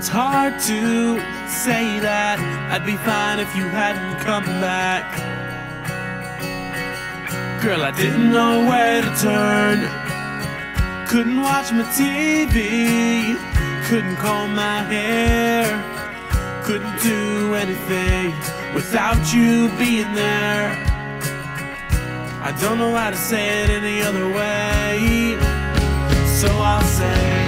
It's hard to say that I'd be fine if you hadn't come back. Girl, I didn't know where to turn. Couldn't watch my TV. Couldn't comb my hair. Couldn't do anything without you being there. I don't know how to say it any other way, so I'll say,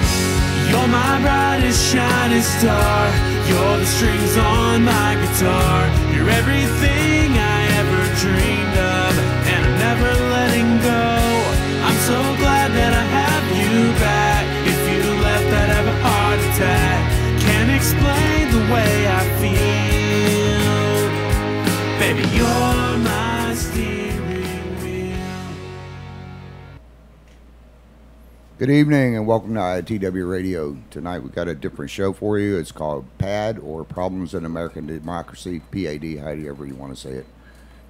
you're my brightest shining star. You're the strings on my guitar. You're everything I ever dreamed of, and I'm never letting go. I'm so glad that I have you back. If you left, I'd have a heart attack. Can't explain the way I feel. Baby, you're my steering wheel. Good evening and welcome to IITW Radio. Tonight we've got a different show for you. It's called PAD, or Problems in American Democracy, PAD, however you want to say it.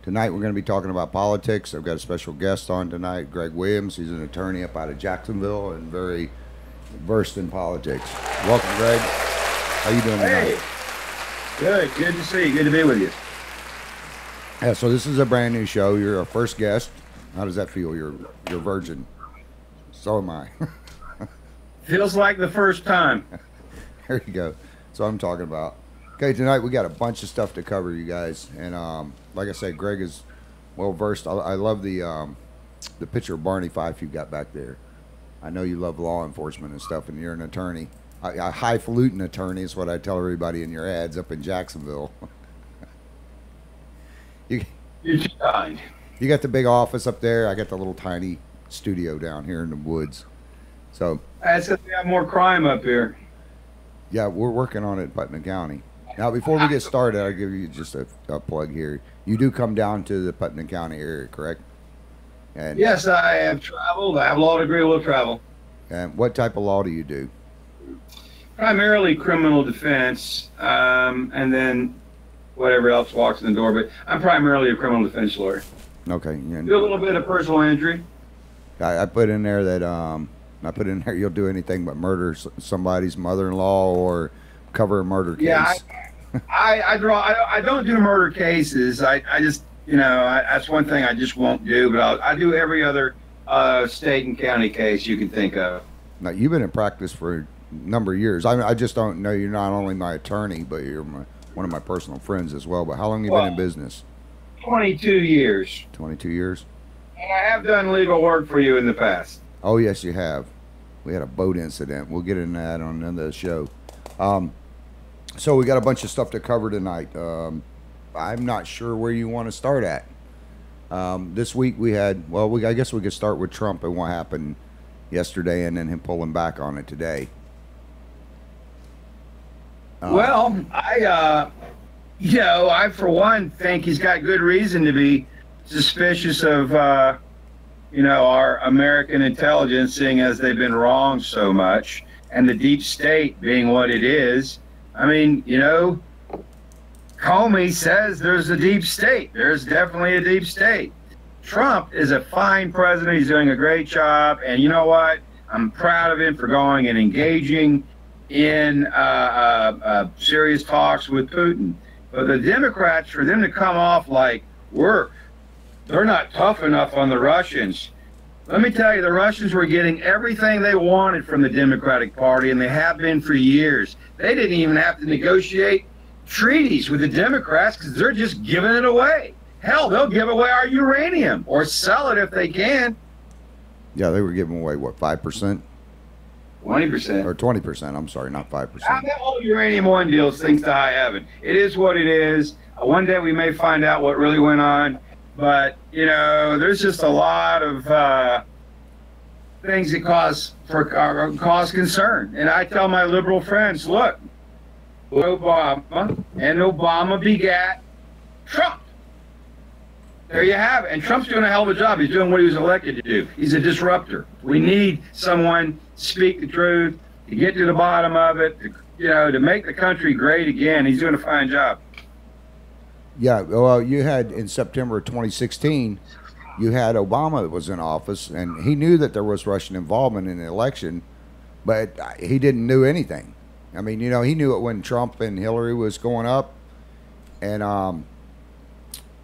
Tonight we're going to be talking about politics. I've got a special guest on tonight, Gregg. He's an attorney up out of Jacksonville and very versed in politics. Welcome, Gregg. How you doing tonight? Hey, good to see you. Good to be with you. Yeah, so this is a brand new show. You're our first guest. How does that feel? You're a virgin. So am I. Feels like the first time. There you go. That's what I'm talking about. Okay, tonight we got a bunch of stuff to cover, you guys. And like I said, Gregg is well versed. I love the picture of Barney Fife you got back there. I know you love law enforcement and stuff, and you're an attorney. A highfalutin attorney is what I tell everybody in your ads up in Jacksonville. You're too kind. You got the big office up there. I got the little tiny studio down here in the woods. So That's because we have more crime up here. yeah, we're working on it in Putnam County. Now, before we get started, I'll give you just a plug here. You do come down to the Putnam County area, correct? And Yes, I have traveled. I have a law degree. Will travel. And what type of law do you do? Primarily criminal defense, and then whatever else walks in the door. But I'm primarily a criminal defense lawyer. Okay. Do a little bit of personal injury. I put in there that you'll do anything but murder somebody's mother-in-law or cover a murder case. Yeah, I don't do murder cases. I just, that's one thing I just won't do. But I do every other state and county case you can think of. Now, you've been in practice for a number of years. I just don't know. You're not only my attorney, but you're one of my personal friends as well. But how long have you been in business? 22 years. 22 years. And I have done legal work for you in the past. Oh, yes, you have. We had a boat incident. We'll get into that on another show. So we got a bunch of stuff to cover tonight. I'm not sure where you want to start at. This week we had, I guess we could start with Trump and what happened yesterday and then him pulling back on it today. Well, I for one think he's got good reason to be suspicious of, our American intelligence, seeing as they've been wronged so much, and the deep state being what it is. I mean, Comey says there's a deep state. There's definitely a deep state. Trump is a fine president. He's doing a great job. And you know what? I'm proud of him for going and engaging in serious talks with Putin. But the Democrats, for them to come off like they're not tough enough on the Russians. Let me tell you, the Russians were getting everything they wanted from the Democratic Party, and they have been for years. They didn't even have to negotiate treaties with the Democrats because they're just giving it away. Hell, they'll give away our uranium or sell it if they can. Yeah, they were giving away, what, 5%? 20%. Or 20%, I'm sorry, not 5%. That whole Uranium One deal stinks to high heaven. It is what it is. One day we may find out what really went on. But, there's just a lot of things that cause concern. And I tell my liberal friends, look, Obama begat Trump. There you have it. And Trump's doing a hell of a job. He's doing what he was elected to do. He's a disruptor. We need someone to speak the truth, to get to the bottom of it, to make the country great again. He's doing a fine job. Yeah, well, you had in September of 2016, you had Obama that was in office, and he knew that there was Russian involvement in the election, but he didn't do anything. I mean, you know, he knew it when Trump and Hillary was going up, and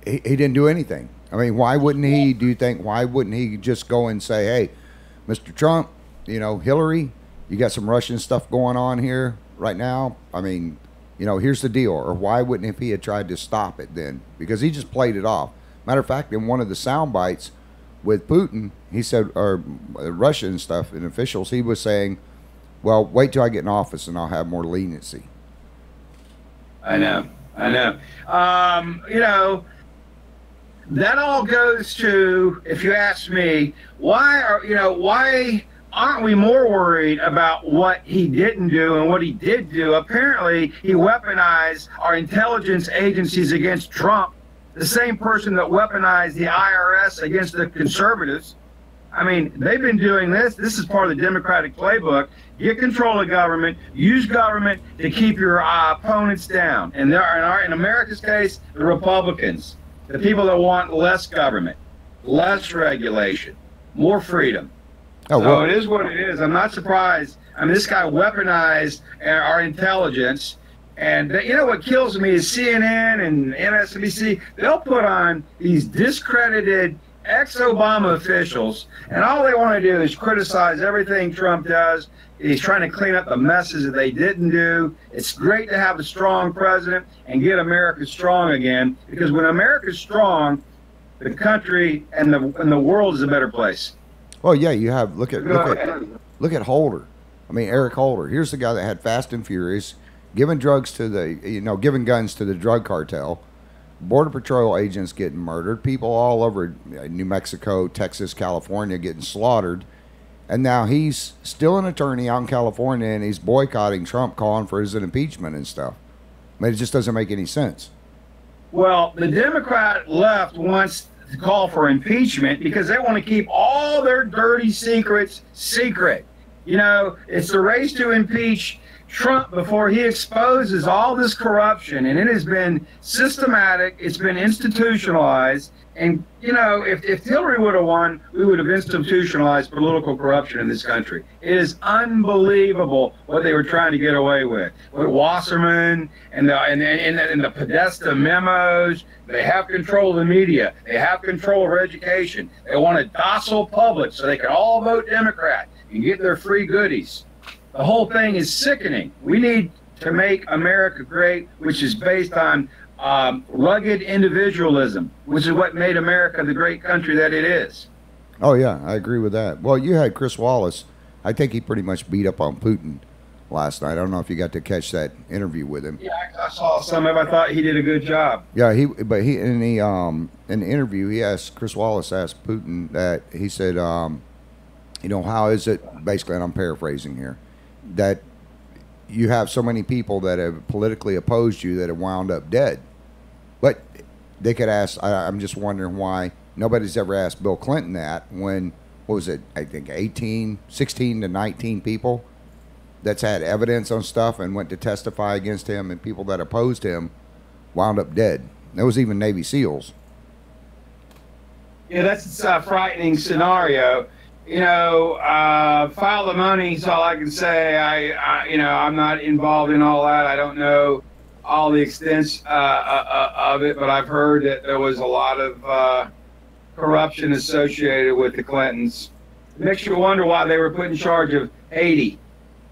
he didn't do anything. I mean, why wouldn't he, do you think, why wouldn't he just go and say, hey, Mr. Trump, you know, Hillary, you got some Russian stuff going on here right now. I mean, you know, here's the deal. Or why wouldn't, if he had tried to stop it then? Because he just played it off. Matter of fact, in one of the sound bites with Putin, he said, or Russian stuff and officials, he was saying, well, wait till I get in office and I'll have more leniency. I know. You know, that all goes to, if you ask me, why aren't we more worried about what he didn't do and what he did do? Apparently, he weaponized our intelligence agencies against Trump, the same person that weaponized the IRS against the conservatives. I mean, they've been doing this. This is part of the Democratic playbook. Get control of government. Use government to keep your opponents down. And in America's case, the Republicans, the people that want less government, less regulation, more freedom. Oh, so it is what it is. I'm not surprised. I mean, this guy weaponized our intelligence. And you know what kills me is CNN and MSNBC. They'll put on these discredited ex-Obama officials, and all they want to do is criticize everything Trump does. He's trying to clean up the messes that they didn't do. It's great to have a strong president and get America strong again, because when America's strong, the country and the world is a better place. Well, yeah, you have look at Holder. I mean, Eric Holder. Here's the guy that had Fast and Furious, giving guns to the drug cartel. Border Patrol agents getting murdered, people all over New Mexico, Texas, California getting slaughtered, and now he's still an attorney out in California, and he's boycotting Trump, calling for his impeachment and stuff. I mean, it just doesn't make any sense. Well, the Democrat left wants to call for impeachment because they want to keep all their dirty secrets secret. You know, it's the race to impeach Trump before he exposes all this corruption, and it has been systematic, it's been institutionalized, and you know, if Hillary would have won, we would have institutionalized political corruption in this country. It is unbelievable what they were trying to get away with Wasserman and the Podesta memos. They have control of the media, they have control of education, they want a docile public so they can all vote Democrat and get their free goodies. The whole thing is sickening. We need to make America great, which is based on rugged individualism, which is what made America the great country that it is. Oh, yeah, I agree with that. Well, you had Chris Wallace. I think he pretty much beat up on Putin last night. I don't know if you got to catch that interview with him. Yeah, I saw some of it. I thought he did a good job. Yeah, in the interview, Chris Wallace asked Putin that, he said, you know, how is it, basically, and I'm paraphrasing here, that you have so many people that have politically opposed you that have wound up dead. But they could ask, I'm just wondering why nobody's ever asked Bill Clinton that when, what was it, I think 16 to 19 people that's had evidence on stuff and went to testify against him, and people that opposed him wound up dead. There was even Navy SEALs. Yeah, that's a frightening scenario. You know, file the money is all I can say. I'm not involved in all that. I don't know all the extents of it, but I've heard that there was a lot of corruption associated with the Clintons. It makes you wonder why they were put in charge of Haiti,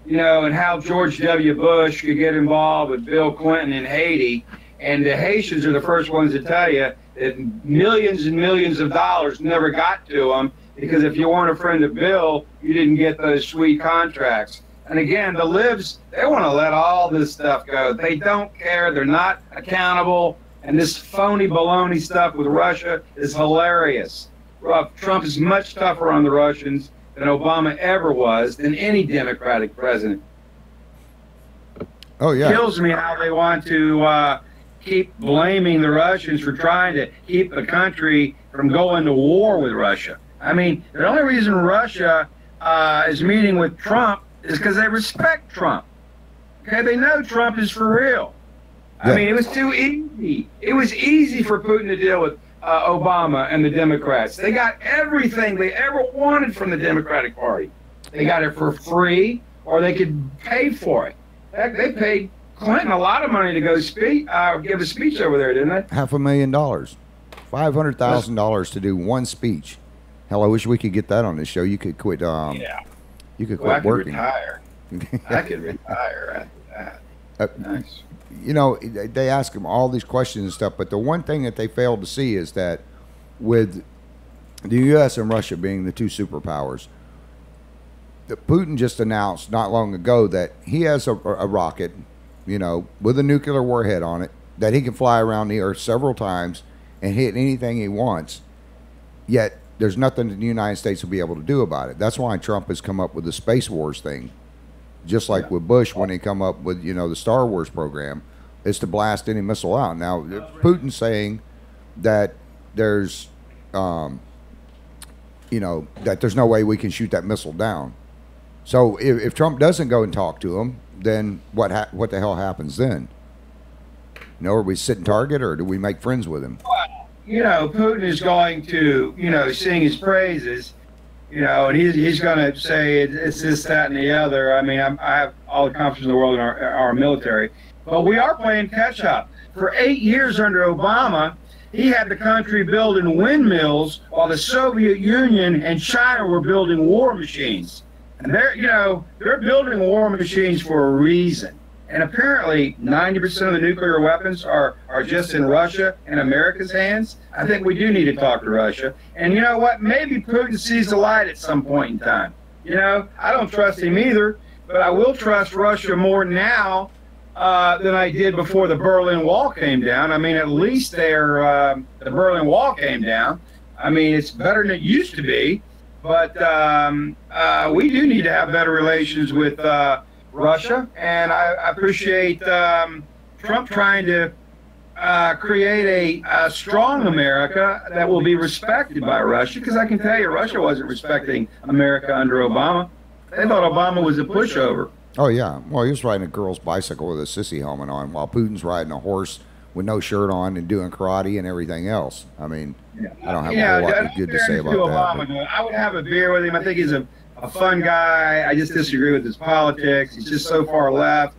you know, and how George W. Bush could get involved with Bill Clinton in Haiti. And the Haitians are the first ones to tell you that millions and millions of dollars never got to them, because if you weren't a friend of Bill, you didn't get those sweet contracts. And again, the libs, they want to let all this stuff go. They don't care. They're not accountable. And this phony baloney stuff with Russia is hilarious. Trump is much tougher on the Russians than Obama ever was, than any Democratic president. Oh, yeah. It kills me how they want to keep blaming the Russians for trying to keep the country from going to war with Russia. I mean, the only reason Russia is meeting with Trump is because they respect Trump. Okay, they know Trump is for real. Yeah. I mean, it was too easy. It was easy for Putin to deal with Obama and the Democrats. They got everything they ever wanted from the Democratic Party. They got it for free, or they could pay for it. Heck, they paid Clinton a lot of money to go give a speech over there, didn't they? $500,000, $500,000 to do one speech. Hell, I wish we could get that on this show. You could quit. Yeah. You could Well, quit I could working. retire. I could retire after that. Nice. You know, they ask him all these questions and stuff, but the one thing that they failed to see is that with the U.S. and Russia being the two superpowers, Putin just announced not long ago that he has a rocket, you know, with a nuclear warhead on it, that he can fly around the Earth several times and hit anything he wants, yet there's nothing that the United States will be able to do about it. That's why Trump has come up with the Space Wars thing, just like with Bush when he come up with, you know, the Star Wars program, is to blast any missile out. Now, Putin's saying that there's, you know, that there's no way we can shoot that missile down. So if Trump doesn't go and talk to him, then what the hell happens then? You know, are we sitting target, or do we make friends with him? You know, Putin is going to, you know, sing his praises, you know, and he's going to say it's this, that, and the other. I mean, I have all the confidence in the world in our military. But we are playing catch-up. For 8 years under Obama, he had the country building windmills while the Soviet Union and China were building war machines. And they're building war machines for a reason. And apparently 90% of the nuclear weapons are just in Russia and America's hands. I think we do need to talk to Russia. And you know what? Maybe Putin sees the light at some point in time. You know, I don't trust him either, but I will trust Russia more now than I did before the Berlin Wall came down. I mean, at least the Berlin Wall came down. I mean, it's better than it used to be. But we do need to have better relations with Russia, and I appreciate Trump trying to create a strong America that will be respected by Russia, because I can tell you Russia wasn't respecting America under Obama. They thought Obama was a pushover. Oh, yeah. Well, he was riding a girl's bicycle with a sissy helmet on, while Putin's riding a horse with no shirt on and doing karate and everything else. I mean, I don't have a whole lot good to say about that. I would have a beer with him. I think he's a fun guy. I just disagree with his politics. He's just so far left.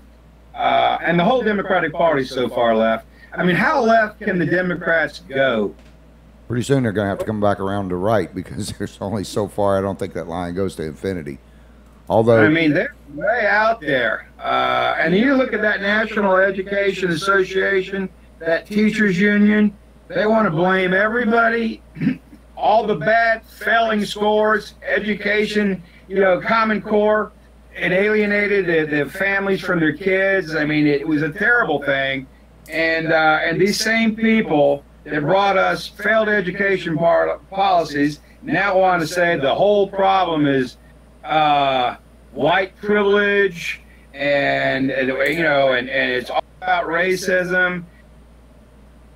And the whole Democratic Party is so far left. I mean, how left can the Democrats go? Pretty soon they're going to have to come back around to right, because there's only so far. I don't think that line goes to infinity. Although, I mean, they're way out there. And you look at that National Education Association, that teachers union, they want to blame everybody, all the bad failing scores, education, you know, Common Core. It alienated the families from their kids. I mean, it was a terrible thing. And these same people that brought us failed education policies now want to say the whole problem is white privilege, and you know, and it's all about racism.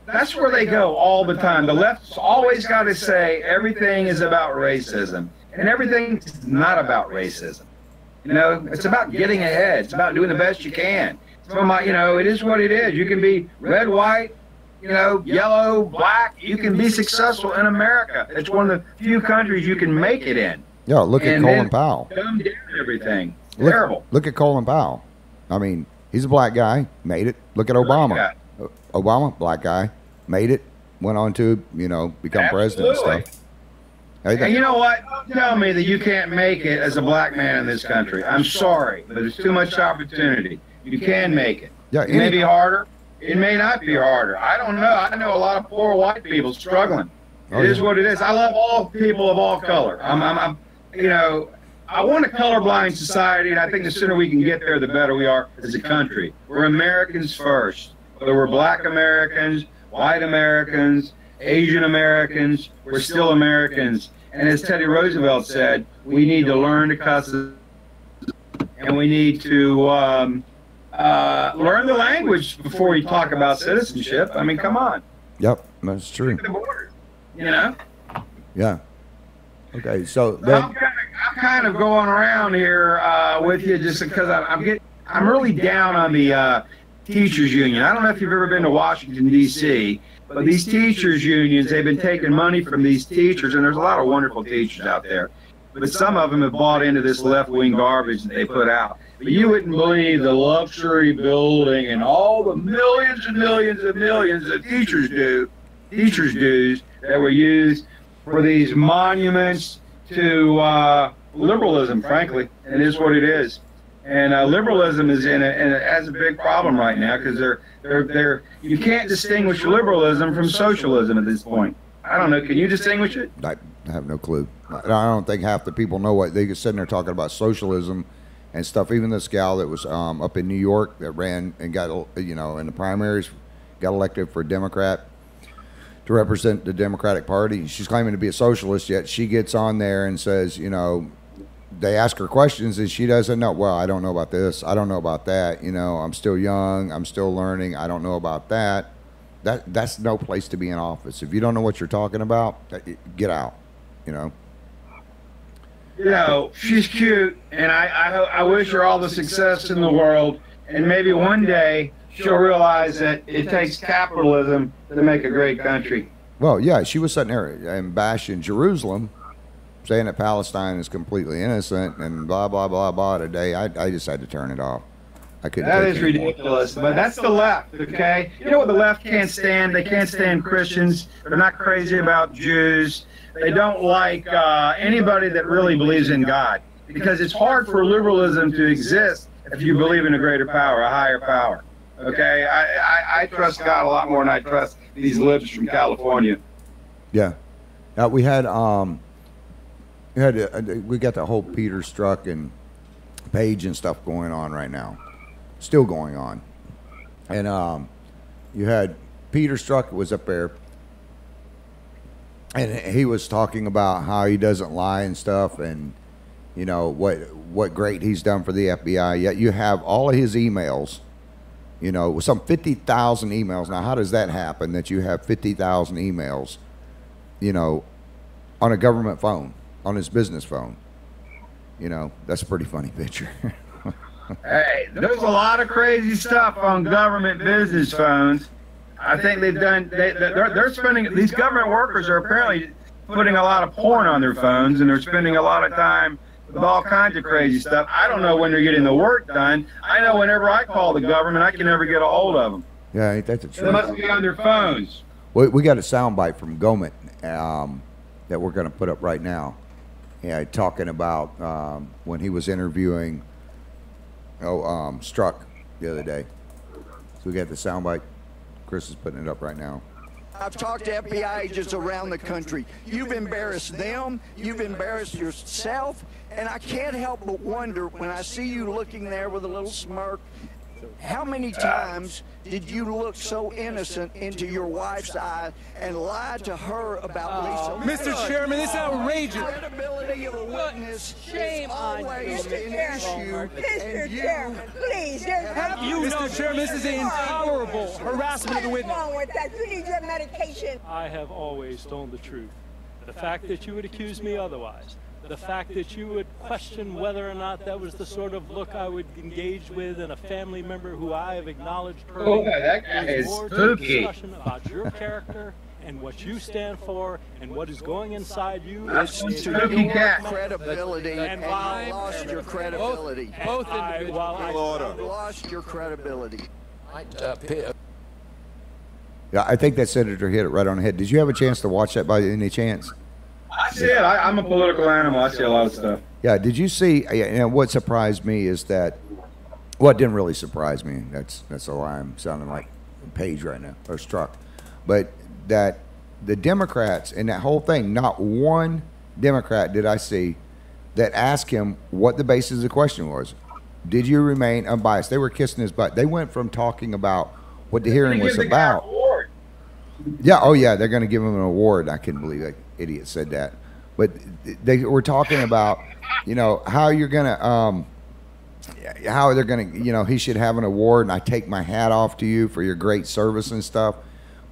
That's where they go all the time. The left's always got to say everything is about racism, and everything's not about racism. You know, it's about getting ahead. It's about doing the best you can. So you know, it is what it is. You can be red, white, you know, yellow, black. You can be successful in America. It's one of the few countries you can make it in. Yeah, look at Colin Powell. Dumb down everything. Terrible. Look at Colin Powell. I mean, he's a black guy, made it. Look at Obama. Obama, black guy, made it, went on to, you know, become president and stuff. And you know what? Don't tell me that you can't make it as a black man in this country. I'm sorry, but there's too much opportunity. You can make it. Yeah, it may be harder. It may not be harder. I don't know. I know a lot of poor white people struggling. It is what it is. I love all people of all color. I'm you know, I want a colorblind society, and I think the sooner we can get there, the better we are as a country. We're Americans first. Whether we're black Americans, white Americans, Asian Americans, we're still Americans. And as Teddy Roosevelt said, we need to learn to cuss, and we need to learn the language before we talk about citizenship. I mean, come on. Yep, that's true. You know? Yeah. Okay, so then I'm kind of going around here with you just because I'm really down on the teachers union. I don't know if you've ever been to Washington, D.C., but these teachers unions, they've been taking money from these teachers, and there's a lot of wonderful teachers out there. but some of them have bought into this left-wing garbage that they put out. But you wouldn't believe the luxury building and all the millions and millions and millions that teachers dues that were used for these monuments to liberalism, frankly. It is what it is. And liberalism is has a big problem right now because you can't distinguish liberalism from socialism at this point. I don't know. Can you distinguish it? I have no clue. I don't think half the people know what they get sitting there talking about socialism and stuff. Even this gal that was up in New York that ran and got, in the primaries, got elected for a Democrat to represent the Democratic Party. She's claiming to be a socialist, yet she gets on there and says, they ask her questions and she doesn't know. Well, I don't know about this. I don't know about that. I'm still young. I'm still learning. I don't know about that. That's no place to be in office. If you don't know what you're talking about, get out. She's cute, and I wish her all the success in the world. And maybe one day she'll realize that it takes capitalism to make a great country. Well, yeah, she was sitting there and bashing Jerusalem, saying that Palestine is completely innocent and blah, blah, blah, blah today. I just had to turn it off. I couldn't. That is ridiculous, but that's the left, okay? You know what the left can't stand? They can't stand Christians. They're not crazy about Jews. They don't like anybody that really believes in God, because it's hard for liberalism to exist if you believe in a greater power, a higher power, okay? I trust God a lot more than I trust these libs from California. Yeah. We had we got the whole Peter Strzok and Page and stuff going on right now. Still going on. And you had Peter Strzok was up there, and he was talking about how he doesn't lie and stuff, and what great he's done for the FBI. Yet you have all of his emails, with some 50,000 emails. Now, how does that happen that you have 50,000 emails, on a government phone, on his business phone? That's a pretty funny picture. Hey, there's a lot of crazy stuff on government business phones. I think they're spending, these government workers are apparently putting a lot of porn on their phones, and they're spending a lot of time with all kinds of crazy stuff. I don't know when they're getting the work done. I know whenever I call the government, I can never get a hold of them. Yeah, ain't that the truth? They must be on their phones. We got a soundbite from Gomet that we're going to put up right now. Yeah, talking about when he was interviewing Strzok the other day. So we got the soundbite. Chris is putting it up right now. I've talked to FBI agents around the country. You've embarrassed them. You've embarrassed yourself. And I can't help but wonder, when I see you looking there with a little smirk, how many times did you look so innocent into your wife's eye and lie to her about Lisa? Mr. Chairman, this is outrageous. Credibility of a witness Shame on always you, an Mr. issue. Mr. Chairman, please, there's nothing Mr. Chairman, this is intolerable harassment of the What's witness. wrong with that? You need your medication. I have always told the truth. The fact that you would accuse me otherwise, the fact that you would question whether or not that was the sort of look I would engage with in a family member who I have acknowledged her. Oh, that guy is spooky. Discussion about your character and what you stand for and what is going inside you. That's It's spooky your cat. credibility, and you lost your credibility. Both individuals. You lost your credibility. Yeah, I think that senator hit it right on the head. Did you have a chance to watch that by any chance? I see it. I'm a political animal. I see a lot of stuff. Yeah, did you see, what surprised me is that, well, it didn't really surprise me. That's a lie. I'm sounding like Page right now, or Strzok. But that the Democrats in that whole thing, not one Democrat did I see that asked him what the basis of the question was. Did you remain unbiased? They were kissing his butt. They went from talking about what the hearing was about. Yeah, oh yeah, they're going to give him an award. I couldn't believe that idiot said that. But they were talking about, how you're going to, how they're going to, he should have an award, and I take my hat off to you for your great service and stuff.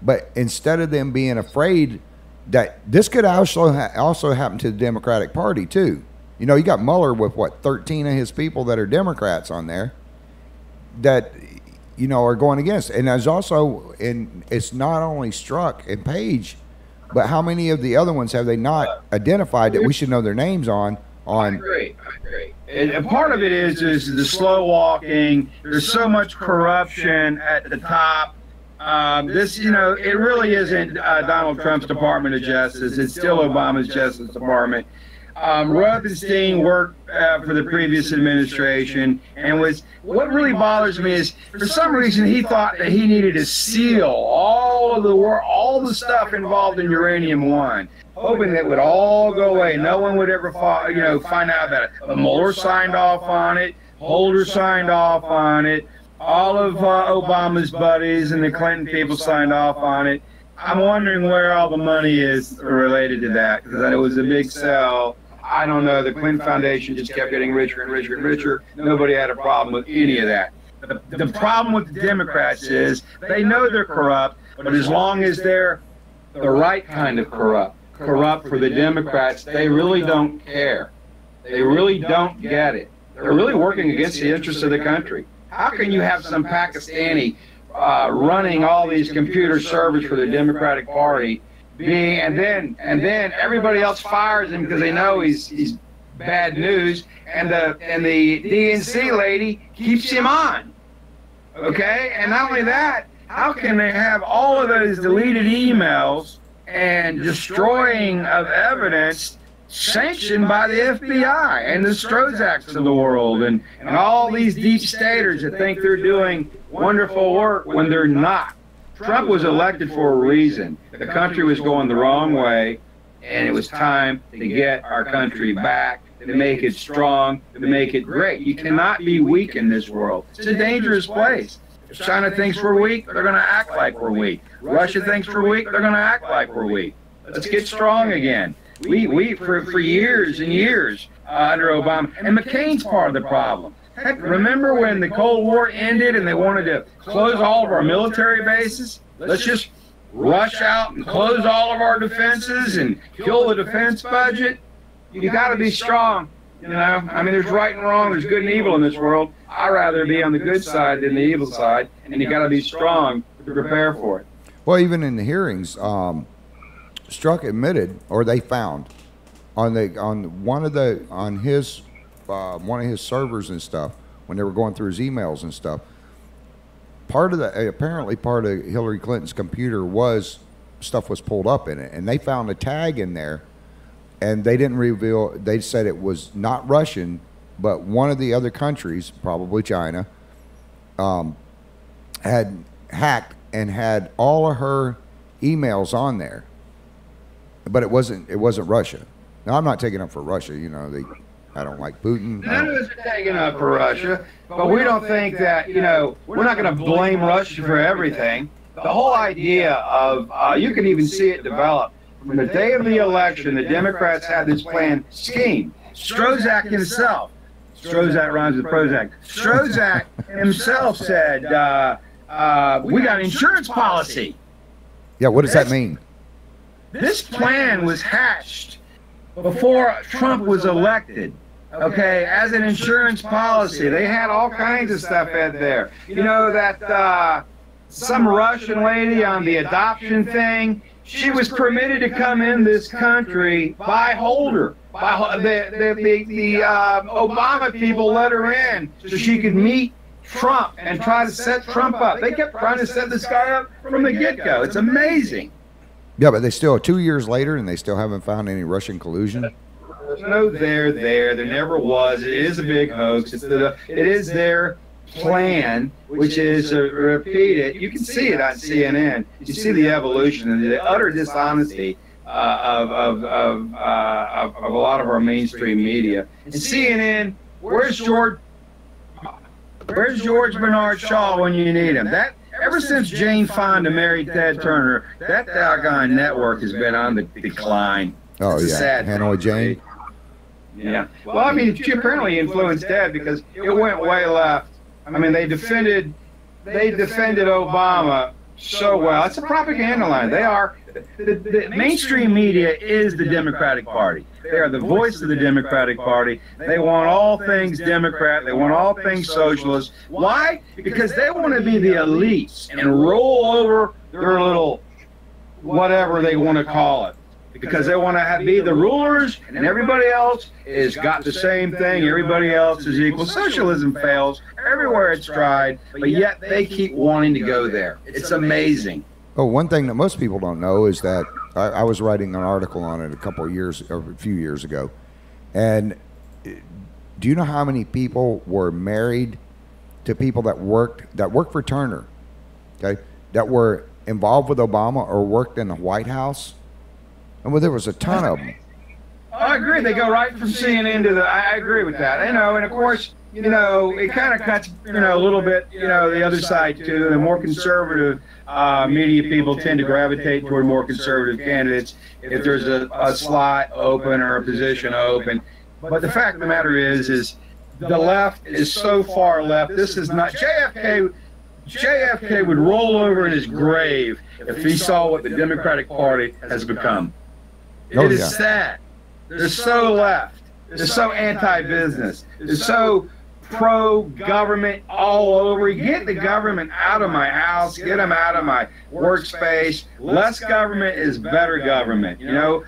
But instead of them being afraid that this could also happen to the Democratic Party too. You got Mueller with 13 of his people that are Democrats on there that are going against. And there's also, it's not only Strzok and Page, but how many of the other ones have they not identified that we should know their names on on. I agree. And part of it is the slow walking. There's so much corruption at the top. This, it really isn't Donald Trump's Department of Justice. It's still Obama's Justice Department. Rosenstein worked for the previous administration, and what really bothers me is, for some reason, he thought that he needed to seal all the stuff involved in Uranium One, hoping that it would all go away. No one would ever find out about it. But Mueller signed off on it. Holder signed off on it. All of Obama's buddies and the Clinton people signed off on it. I'm wondering where all the money is related to that, because it was a big sell. I don't know. The Clinton Foundation just kept getting richer and richer and richer. Nobody had a problem with any of that. The problem with the Democrats is they know they're corrupt, but as long as they're the right kind of corrupt for the Democrats, they really don't care. They really don't get it. They're really working against the interests of the country. How can you have some Pakistani running all these computer servers for the Democratic Party, and then everybody else fires him because they know he's bad news, and the DNC lady keeps him on? Okay, and not only that, how can they have all of those deleted emails and destroying of evidence sanctioned by the FBI and the Strozaks of the world and all these deep staters that think they're doing wonderful work when they're not? Trump was elected for a reason. The country was going the wrong way, and it was time to get our country back, to make it strong, to make it great. You cannot be weak in this world. It's a dangerous place. If China thinks we're weak, they're going to act like we're weak. Russia thinks we're weak, they're going to act like we're weak. Let's get strong again. We for years and years under Obama, and McCain's part of the problem. Heck, remember when the Cold War ended and they wanted to close all of our military bases? Let's just rush out and close all of our defenses and kill the defense budget. You got to be strong. I mean, there's right and wrong, there's good and evil in this world. I'd rather be on the good side than the evil side, and you got to be strong to prepare for it. Well, even in the hearings, Strzok admitted, or they found, on one of his servers and stuff, when they were going through his emails and stuff, apparently part of Hillary Clinton's computer was pulled up in it, and they found a tag in there, and they didn't reveal. They said it was not Russian, but one of the other countries, probably China, had hacked and had all of her emails on there. But it wasn't Russia. Now, I'm not taking up for Russia. I don't like Putin. None of us are taking up for Russia, but we don't think that, we're not going to blame Russia for everything. The whole idea of, you can even see it develop. From the day of the election, the Democrats had this planned scheme. Strozak himself, Strozak rhymes with Prozac. Strozak himself said, we got insurance policy. Yeah, what does that mean? This plan was hatched before Trump was elected, okay, as an insurance policy. They had all kinds of stuff in there. That some Russian lady on the adoption thing, she was permitted to come in this country by Holder. The Obama people let her in so she could meet Trump and try to set Trump up. They kept trying to set this guy up from the get-go. It's amazing. Yeah, but they still, 2 years later, and they still haven't found any Russian collusion? There's no there. There never was. It is a big hoax. It is their plan, which is to repeat it. You can see it on CNN. You see the evolution and the utter dishonesty of a lot of our mainstream media. And CNN, where's George Bernard Shaw when you need him? Ever since Jane Fonda married Ted Turner, that doggone network has been on the decline. Oh, it's yeah. Sad Hanoi Jane? Yeah. Well, I mean, she apparently influenced Ted because it went way left. I mean, they defended Obama so well. It's a propaganda line. They are. The mainstream media is the Democratic Party. They are the voice of the Democratic Party. They want all things Democrat. They want all things socialist. Why? Because they want to be the elites and roll over their little whatever they want to call it. because they want to be the rulers, and everybody else is got the same thing. Everybody else is equal. Socialism fails everywhere it's tried, but yet they keep wanting to go there. It's amazing. Oh, one thing that most people don't know is that I was writing an article on it a few years ago, and do you know how many people were married to people that worked for Turner, okay, that were involved with Obama or worked in the White House? And well, there was a ton of them. I agree. They go right from CNN to I agree with that. And of course, it kind of cuts, a little bit, the other side too. The more conservative media people tend to gravitate toward more conservative candidates if there's a slot open or a position open. But the fact of the matter is the left is so far left. This is not JFK would roll over in his grave if he saw what the Democratic Party has become. It is sad. They're so left. They're so anti-business. They're so pro-government all over. Get the government out of my house. Get them out of my workspace. Less government is better government.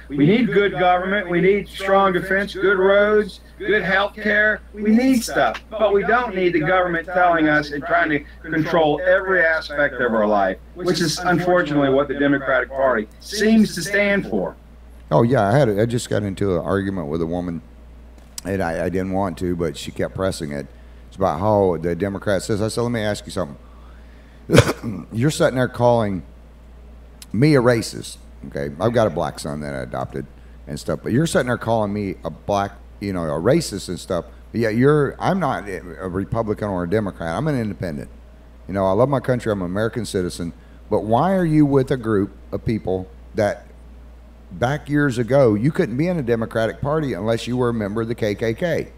We need good government. We need strong defense, good roads, good health care. We need stuff. But we don't need the government telling us and trying to control every aspect of our life, which is unfortunately what the Democratic Party seems to stand for. Oh yeah, I just got into an argument with a woman, and I didn't want to, but she kept pressing it. It's about how the Democrat says. I said, let me ask you something. You're sitting there calling me a racist. Okay, I've got a black son that I adopted and stuff, but you're sitting there calling me a black, a racist and stuff. But yeah, I'm not a Republican or a Democrat. I'm an independent. I love my country. I'm an American citizen. But why are you with a group of people that back years ago, you couldn't be in a Democratic Party unless you were a member of the KKK?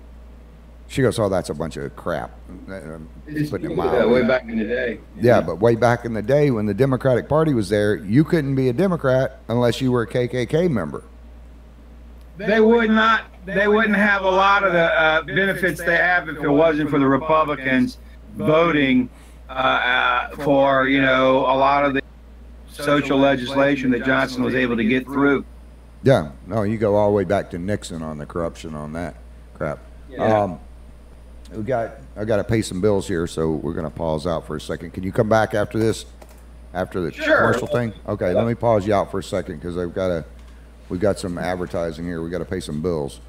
She goes, oh, that's a bunch of crap. Way back in the day. Yeah, but way back in the day when the Democratic Party was there, you couldn't be a Democrat unless you were a KKK member. They wouldn't have a lot of the benefits they have if it wasn't for the Republicans voting for, a lot of the social legislation that Johnson was able to get through. Yeah, no, you go all the way back to Nixon on the corruption on that crap. Yeah. I got to pay some bills here, so we're going to pause out for a second. Can you come back after this, after the commercial thing? Okay, let me pause you out for a second because we've got some advertising here. We got to pay some bills.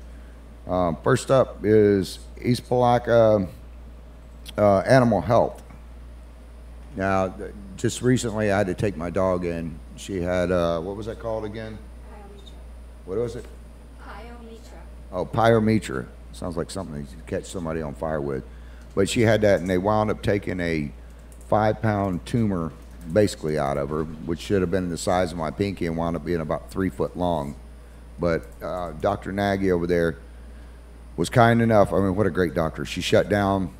First up is East Palatka Animal Health. Now, just recently I had to take my dog in. She had, what was that called again? Pyometra. What was it? Pyometra. Oh, pyometra. Sounds like something you could catch somebody on fire with. But she had that, and they wound up taking a 5-pound tumor basically out of her, which should have been the size of my pinky and wound up being about 3 foot long. But Dr. Nagy over there was kind enough. I mean, what a great doctor. She shut down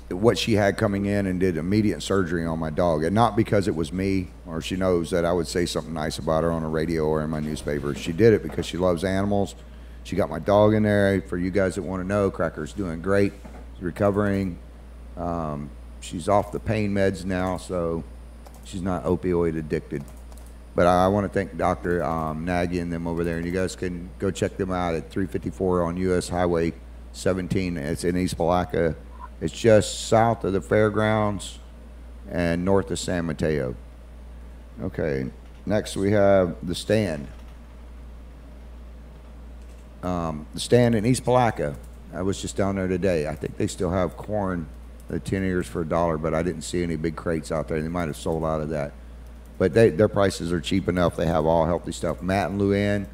what she had coming in and did immediate surgery on my dog. And not because it was me or she knows that I would say something nice about her on the radio or in my newspaper. She did it because she loves animals. She got my dog in there. For you guys that want to know, Cracker's doing great. She's recovering. She's off the pain meds now, so she's not opioid addicted. But I want to thank Dr. Nagy and them over there. And you guys can go check them out at 354 on U.S. Highway 17. It's in East Palatka. It's just south of the fairgrounds and north of San Mateo. Okay, next we have the Stand. The Stand in East Palatka. I was just down there today. I think they still have corn, the 10 ears for $1, but I didn't see any big crates out there. They might have sold out of that. But their prices are cheap enough. They have all healthy stuff. Matt and Luann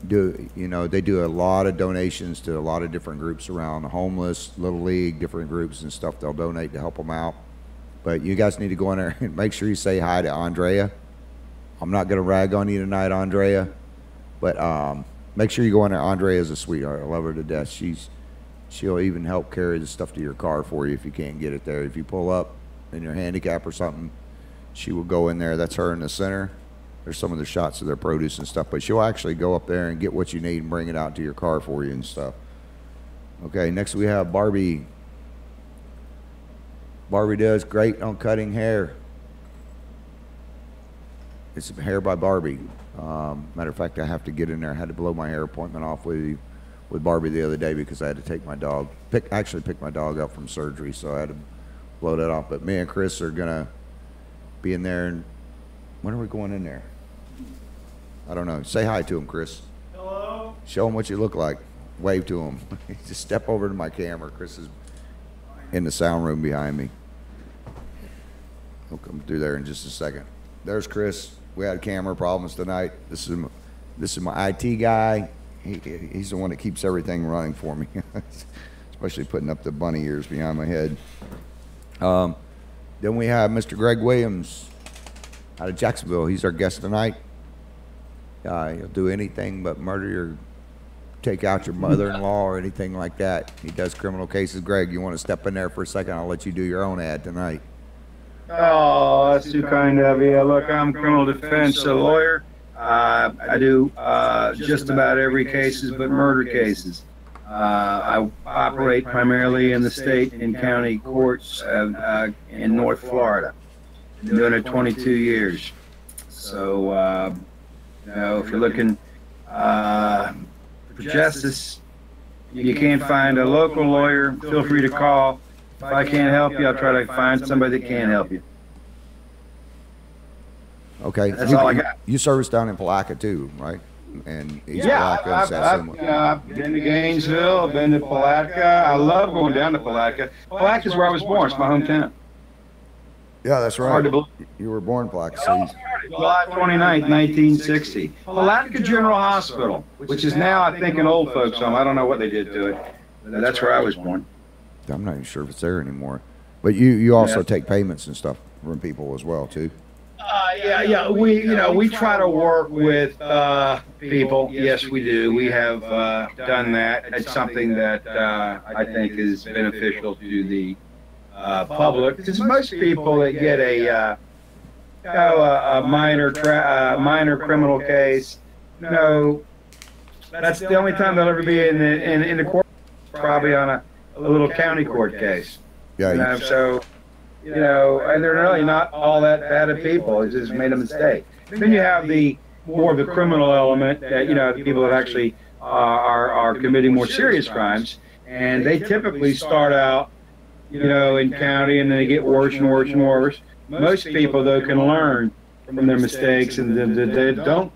they do a lot of donations to a lot of different groups around the homeless, Little League, different groups and stuff. They'll donate to help them out. But you guys need to go in there and make sure you say hi to Andrea. I'm not going to rag on you tonight, Andrea, but make sure you go in there. Andrea is a sweetheart. I love her to death. She'll even help carry the stuff to your car for you if you can't get it there. If you pull up and you're handicapped or something, she will go in there. That's her in the center. There's some of the shots of their produce and stuff, but she'll actually go up there and get what you need and bring it out to your car for you and stuff. Okay, next we have Barbie. Barbie does great on cutting hair. It's Hair by Barbie. Matter of fact, I have to get in there. I had to blow my hair appointment off with Barbie the other day because I had to take my dog, pick my dog up from surgery, so I had to blow that off. But me and Chris are gonna be in there. And when are we going in there? I don't know. Say hi to him, Chris. Hello. Show him what you look like. Wave to him. Just step over to my camera. Chris is in the sound room behind me. He'll come through there in just a second. There's Chris. We had camera problems tonight. This is my IT guy. He's the one that keeps everything running for me, especially putting up the bunny ears behind my head. Then we have Mr. Gregg Williams out of Jacksonville. He's our guest tonight. He'll do anything but murder or take out your mother-in-law or anything like that. He does criminal cases. Gregg, you want to step in there for a second? I'll let you do your own ad tonight. Oh, that's too kind of you. Look, I'm a criminal defense lawyer. I do just about every cases but murder cases. I operate primarily in the state and county courts in North Florida. Been doing it 22 years. So, if you're looking for justice, you can't find a local lawyer, feel free to call. If I can't help you, I'll try to find somebody that can help you. Okay. That's all I got. You service down in Palatka too, right? And East Yeah, Palatka and Satsuma. I've been to Gainesville, I've been to Palatka. I love going down to Palatka. Palatka is where I was born. It's my hometown. Yeah, that's right. Hard to believe. You were born in Palatka. So July 29th, 1960. Palatka General Hospital, which is now, I think, an old folks home. I don't know what they did to it. But that's where I was born. I'm not even sure if it's there anymore. But you also take payments and stuff from people as well too. Yeah. We try to work with people. Yes, we do. We have done that. It's something that I think is beneficial to the public. Because most people that get a minor criminal case, that's the only time they'll ever be in the court. Probably on a little county court case. Yeah. And they're really not all that bad of people. It's just made a mistake. Then you have more of the criminal element that, people that actually are committing more serious crimes. And they typically start out, in county and then they get worse and worse and worse. Most people, though, can learn from their mistakes and they don't,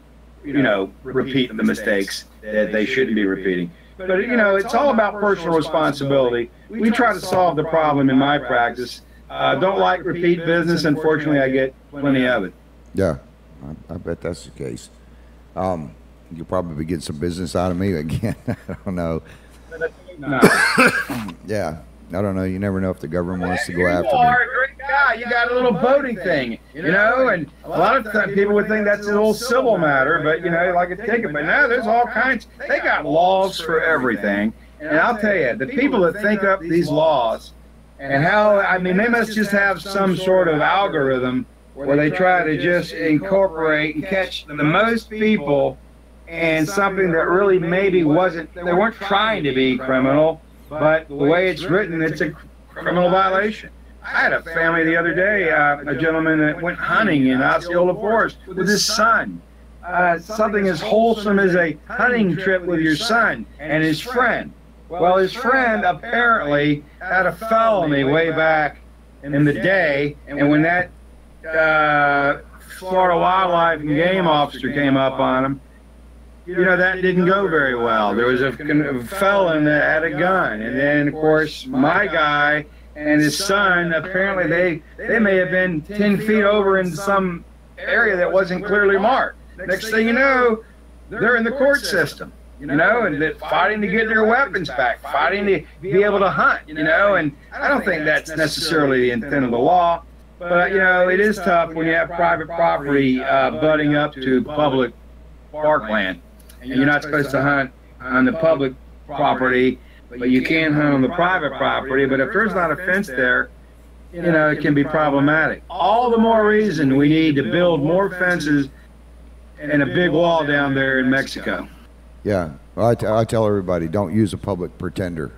repeat the mistakes that they shouldn't be repeating. But, it's all about personal responsibility. We try to solve the problem in my practice. Don't like repeat business. Unfortunately, I get plenty of it. Yeah, I bet that's the case. You'll probably get some business out of me again. I don't know. No. Yeah, I don't know. You never know if the government wants to go You after are me. a great guy. You got a little voting thing, and a lot of times people would think that's a little civil matter, but, like a ticket. But now there's all kinds. They got laws for everything. And I'll tell you, the people that think up these laws and they must just have some sort of algorithm where they try to just incorporate and catch the most people in something that really maybe they weren't trying to be criminal, but the way it's written, it's a criminal violation. I had a family the other day, a gentleman that went hunting in Osceola Forest with his son. Something as wholesome as a hunting trip with your son and his friend. Well, his friend apparently had a felony way back in the day, and when that Florida wildlife and game officer came up on him, that didn't go very well. There was a felon that had a gun, and then, of course, my guy and his son, apparently they may have been 10 feet over in some area that wasn't clearly marked. Next thing you know, they're in the court system. And they're fighting to get their weapons back, fighting to be able to hunt, and I don't think that's necessarily the intent of the law, but, it is tough when you have private property butting up to public parkland, and you're not supposed to hunt on the public property, but you can hunt on the private property, but if there's not a fence there, it can be problematic. All the more reason we need to build more fences and a big wall down there in Mexico. Yeah, well, I tell everybody, don't use a public defender.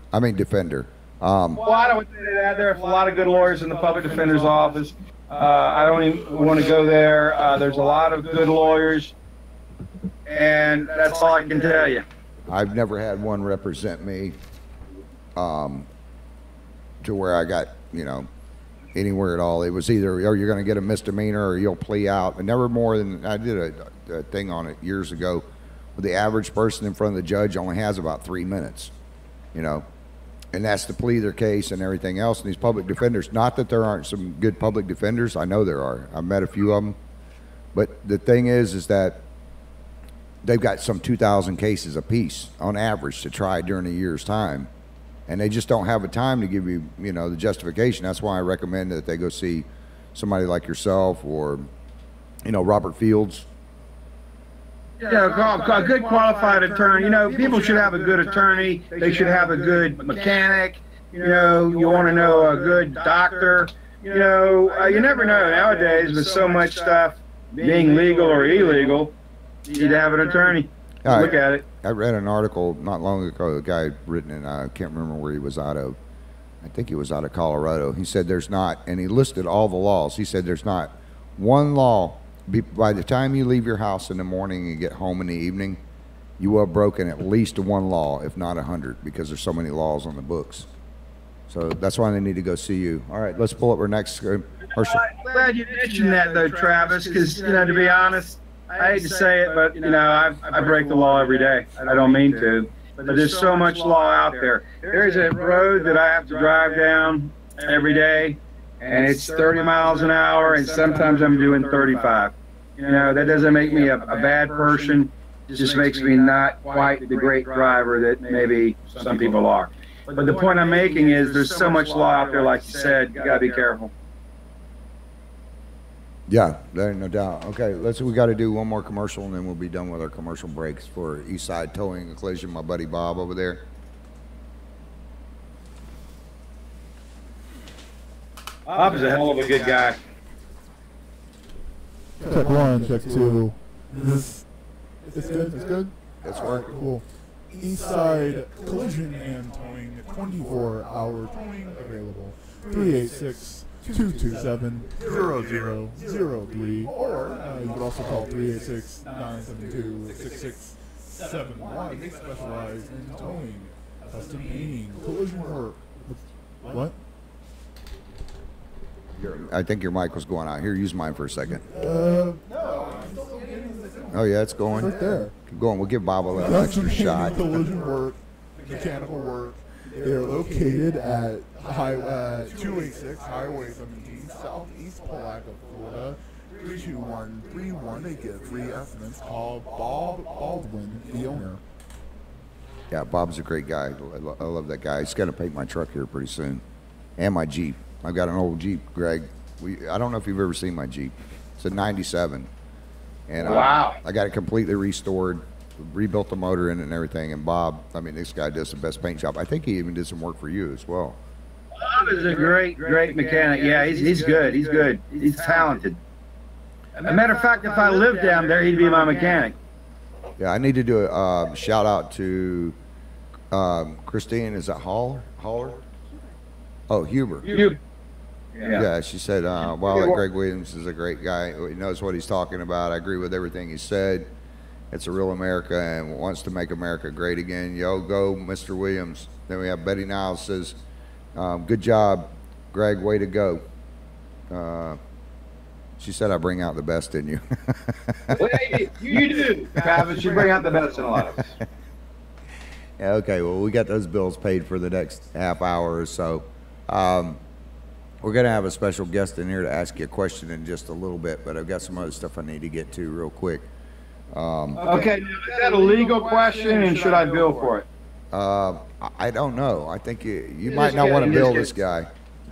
Well, I don't say that. There's a lot of good lawyers in the public defender's office. I don't even want to go there. There's a lot of good lawyers, and that's all I can tell you. I've never had one represent me to where I got, you know, anywhere at all. It was either, oh, you're going to get a misdemeanor or you'll plea out. And never more than, I did a thing on it years ago, where the average person in front of the judge only has about 3 minutes, you know. And that's to plead their case and everything else. And these public defenders, not that there aren't some good public defenders, I know there are. I've met a few of them. But the thing is that they've got some 2,000 cases apiece on average to try during a year's time. And they just don't have a time to give you, you know, the justification. That's why I recommend that they go see somebody like yourself or, you know, Robert Fields. Yeah, a good qualified attorney. You know, people should have a good attorney. They should have a good mechanic. You know, you want to know a good doctor. You know, you never know nowadays with so much stuff being legal or illegal. You need to have an attorney. Look at it. I read an article not long ago, a guy written in, I can't remember where he was out of. I think he was out of Colorado. He said there's not, and he listed all the laws. He said there's not one law. By the time you leave your house in the morning and get home in the evening, you will have broken at least one law, if not 100, because there's so many laws on the books. So that's why they need to go see you. All right, let's pull up our next. I'm glad you mentioned that, though, Travis, because, you know, to be honest, I hate to say it, but, you know, I break the law every day. I don't mean to, but there's so much law out there. There's a road that I have to drive down every day, and it's 30 miles an hour, and sometimes I'm doing 35. You know, that doesn't make me a bad person. It just makes me not quite the great driver that maybe some people are. But the point I'm making is there's so much law out there, like you said, you got to be careful. Yeah, there ain't no doubt. Okay, we got to do one more commercial, and then we'll be done with our commercial breaks for Eastside Towing and Collision, my buddy Bob over there. Bob's a hell of a good guy. Check one, check two. It's good, it's good? It's working. Cool. Eastside Collision and Towing, 24-hour towing available. 386-227-0003, or you can also call 386-972-6671. They specialize in towing, custom painting, collision work. What? I think your mic was going out. Here, use mine for a second. No. Oh, yeah, it's going. Right there. Keep going. We'll give Bob a little Custom extra shot. collision work, mechanical work. They're located at 286 Highway 17, Southeast Palaca, Florida, 32131. They get free estimates. Call Bob Baldwin, the owner. Yeah, Bob's a great guy. I love that guy. He's going to paint my truck here pretty soon. And my Jeep. I've got an old Jeep, Greg. I don't know if you've ever seen my Jeep. It's a 97. And wow. I got it completely restored, rebuilt the motor in it and everything. And Bob, I mean, this guy does the best paint job. I think he even did some work for you as well. Bob is a great mechanic. Yeah, he's good. He's good. He's talented. As a matter of fact, if I lived down there, he'd be my mechanic. Yeah, I need to do a shout out to Christine. Is that Haller? Oh, Huber. Yeah, she said, well, Gregg Williams is a great guy. He knows what he's talking about. I agree with everything he said. It's a real America and wants to make America great again. Yo, go, Mr. Williams. Then we have Betty Niles says, good job, Greg, way to go. She said I bring out the best in you. Well, you do, Travis. You bring out the best in a lot of us. Yeah, okay, well, we got those bills paid for the next half hour or so. We're going to have a special guest in here to ask you a question in just a little bit, but I've got some other stuff I need to get to real quick. Okay, is that a legal question, and should I bill for it? I don't know. I think you might not want to bill this guy.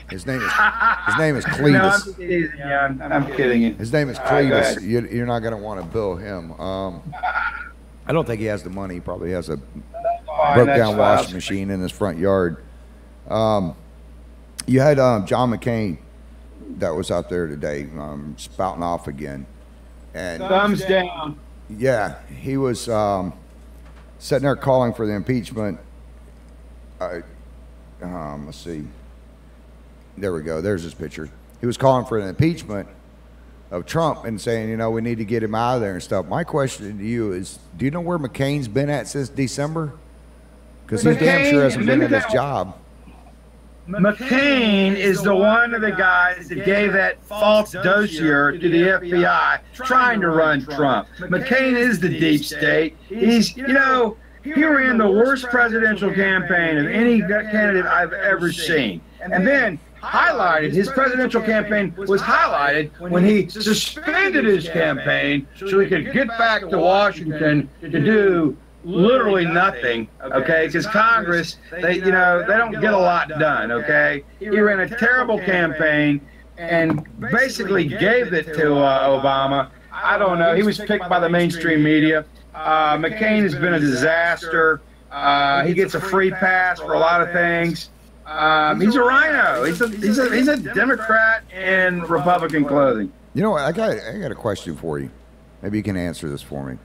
His name is Cletus. No, I'm teasing you. I'm kidding you. His name is Cletus. You're not going to want to bill him. I don't think he has the money. He probably has a broke-down washing machine in his front yard. You had John McCain that was out there today spouting off again. And thumbs down. Yeah, he was sitting there calling for the impeachment. Let's see. There we go. There's his picture. he was calling for an impeachment of Trump and saying, you know, we need to get him out of there and stuff. My question to you is, do you know where McCain's been at since December? Because he damn sure hasn't been at his job. McCain is the one of the guys that gave that false dossier to the FBI trying to run Trump. McCain is the deep state. He's, you know, he ran the worst presidential campaign of any candidate I've ever seen. And then highlighted, his presidential campaign was highlighted when he suspended his campaign so he could get back to Washington to do literally nothing, okay? Because Congress, they don't get a lot done, okay? He ran a terrible campaign and basically gave it to Obama. I don't know. He was picked by the mainstream media. McCain has been a disaster. He gets a free pass for a lot of things. He's a rhino. He's a Democrat in Republican clothing. You know what? I got a question for you. Maybe you can answer this for me.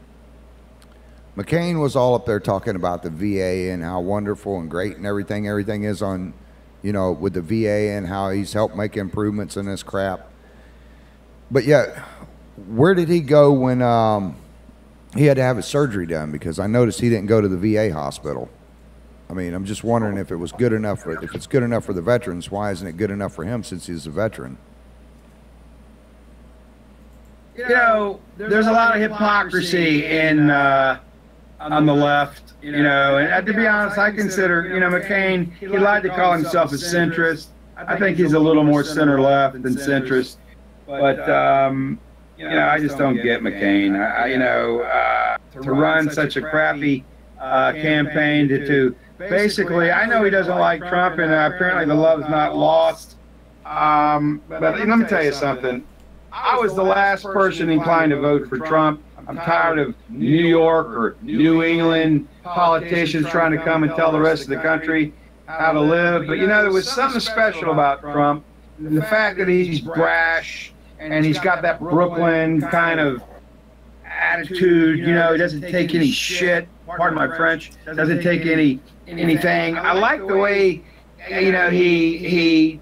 McCain was all up there talking about the VA and how wonderful and great and everything is on, you know, with the VA and how he's helped make improvements in this crap. But yet, where did he go when he had to have his surgery done? Because I noticed he didn't go to the VA hospital. I mean, I'm just wondering if it was good enough if it's good enough for the veterans, why isn't it good enough for him since he's a veteran? You know, there's a lot of hypocrisy in on the left, you know, and to be honest, I consider, you know, McCain, he lied to call himself a centrist. I think he's a little more center-left than centrist. But, you know, I just don't get McCain. To run such a crappy campaign to basically, I know he doesn't like Trump, and apparently the love is not lost. But let me tell you something. I was the last person inclined to vote for Trump. I'm tired of New York or New England politicians trying to come and tell the rest of the country how to live. But, you know, there was something special about Trump. The fact that he's brash and he's got that Brooklyn kind of attitude, you know, he doesn't take any shit, pardon my French, doesn't take anything. I like the way, you know, he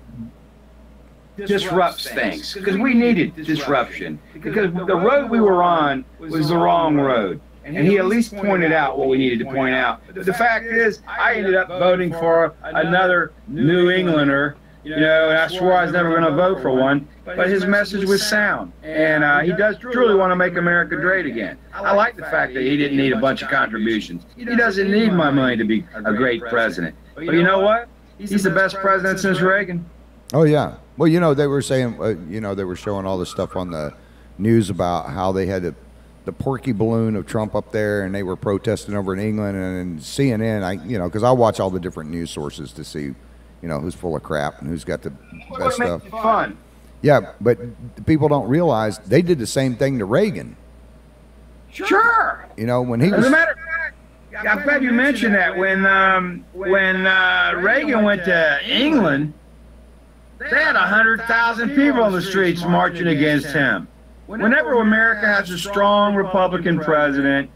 disrupts things, because we needed disruption, because the road we were on was the wrong road, and he at least pointed out what we needed to point out. But the fact is, I ended up voting for another New Englander, you know, and I swore I was never going to vote for one, but his message was sound, and he does truly want to make America great again. I like the fact that he didn't need a bunch of contributions. He doesn't need my money to be a great president. But you know what? He's the best president since Reagan. Oh, yeah. Well, you know, they were saying, you know, they were showing all this stuff on the news about how they had the Porky balloon of Trump up there, and they were protesting over in England, and CNN, you know, because I watch all the different news sources to see, you know, who's full of crap and who's got the best stuff. Fun. Yeah, but people don't realize they did the same thing to Reagan. Sure. You know, when he was... As a matter of fact, I'm glad you mentioned that. When Reagan went to England, they had 100,000 people on the streets marching against him. Whenever America has a strong Republican president,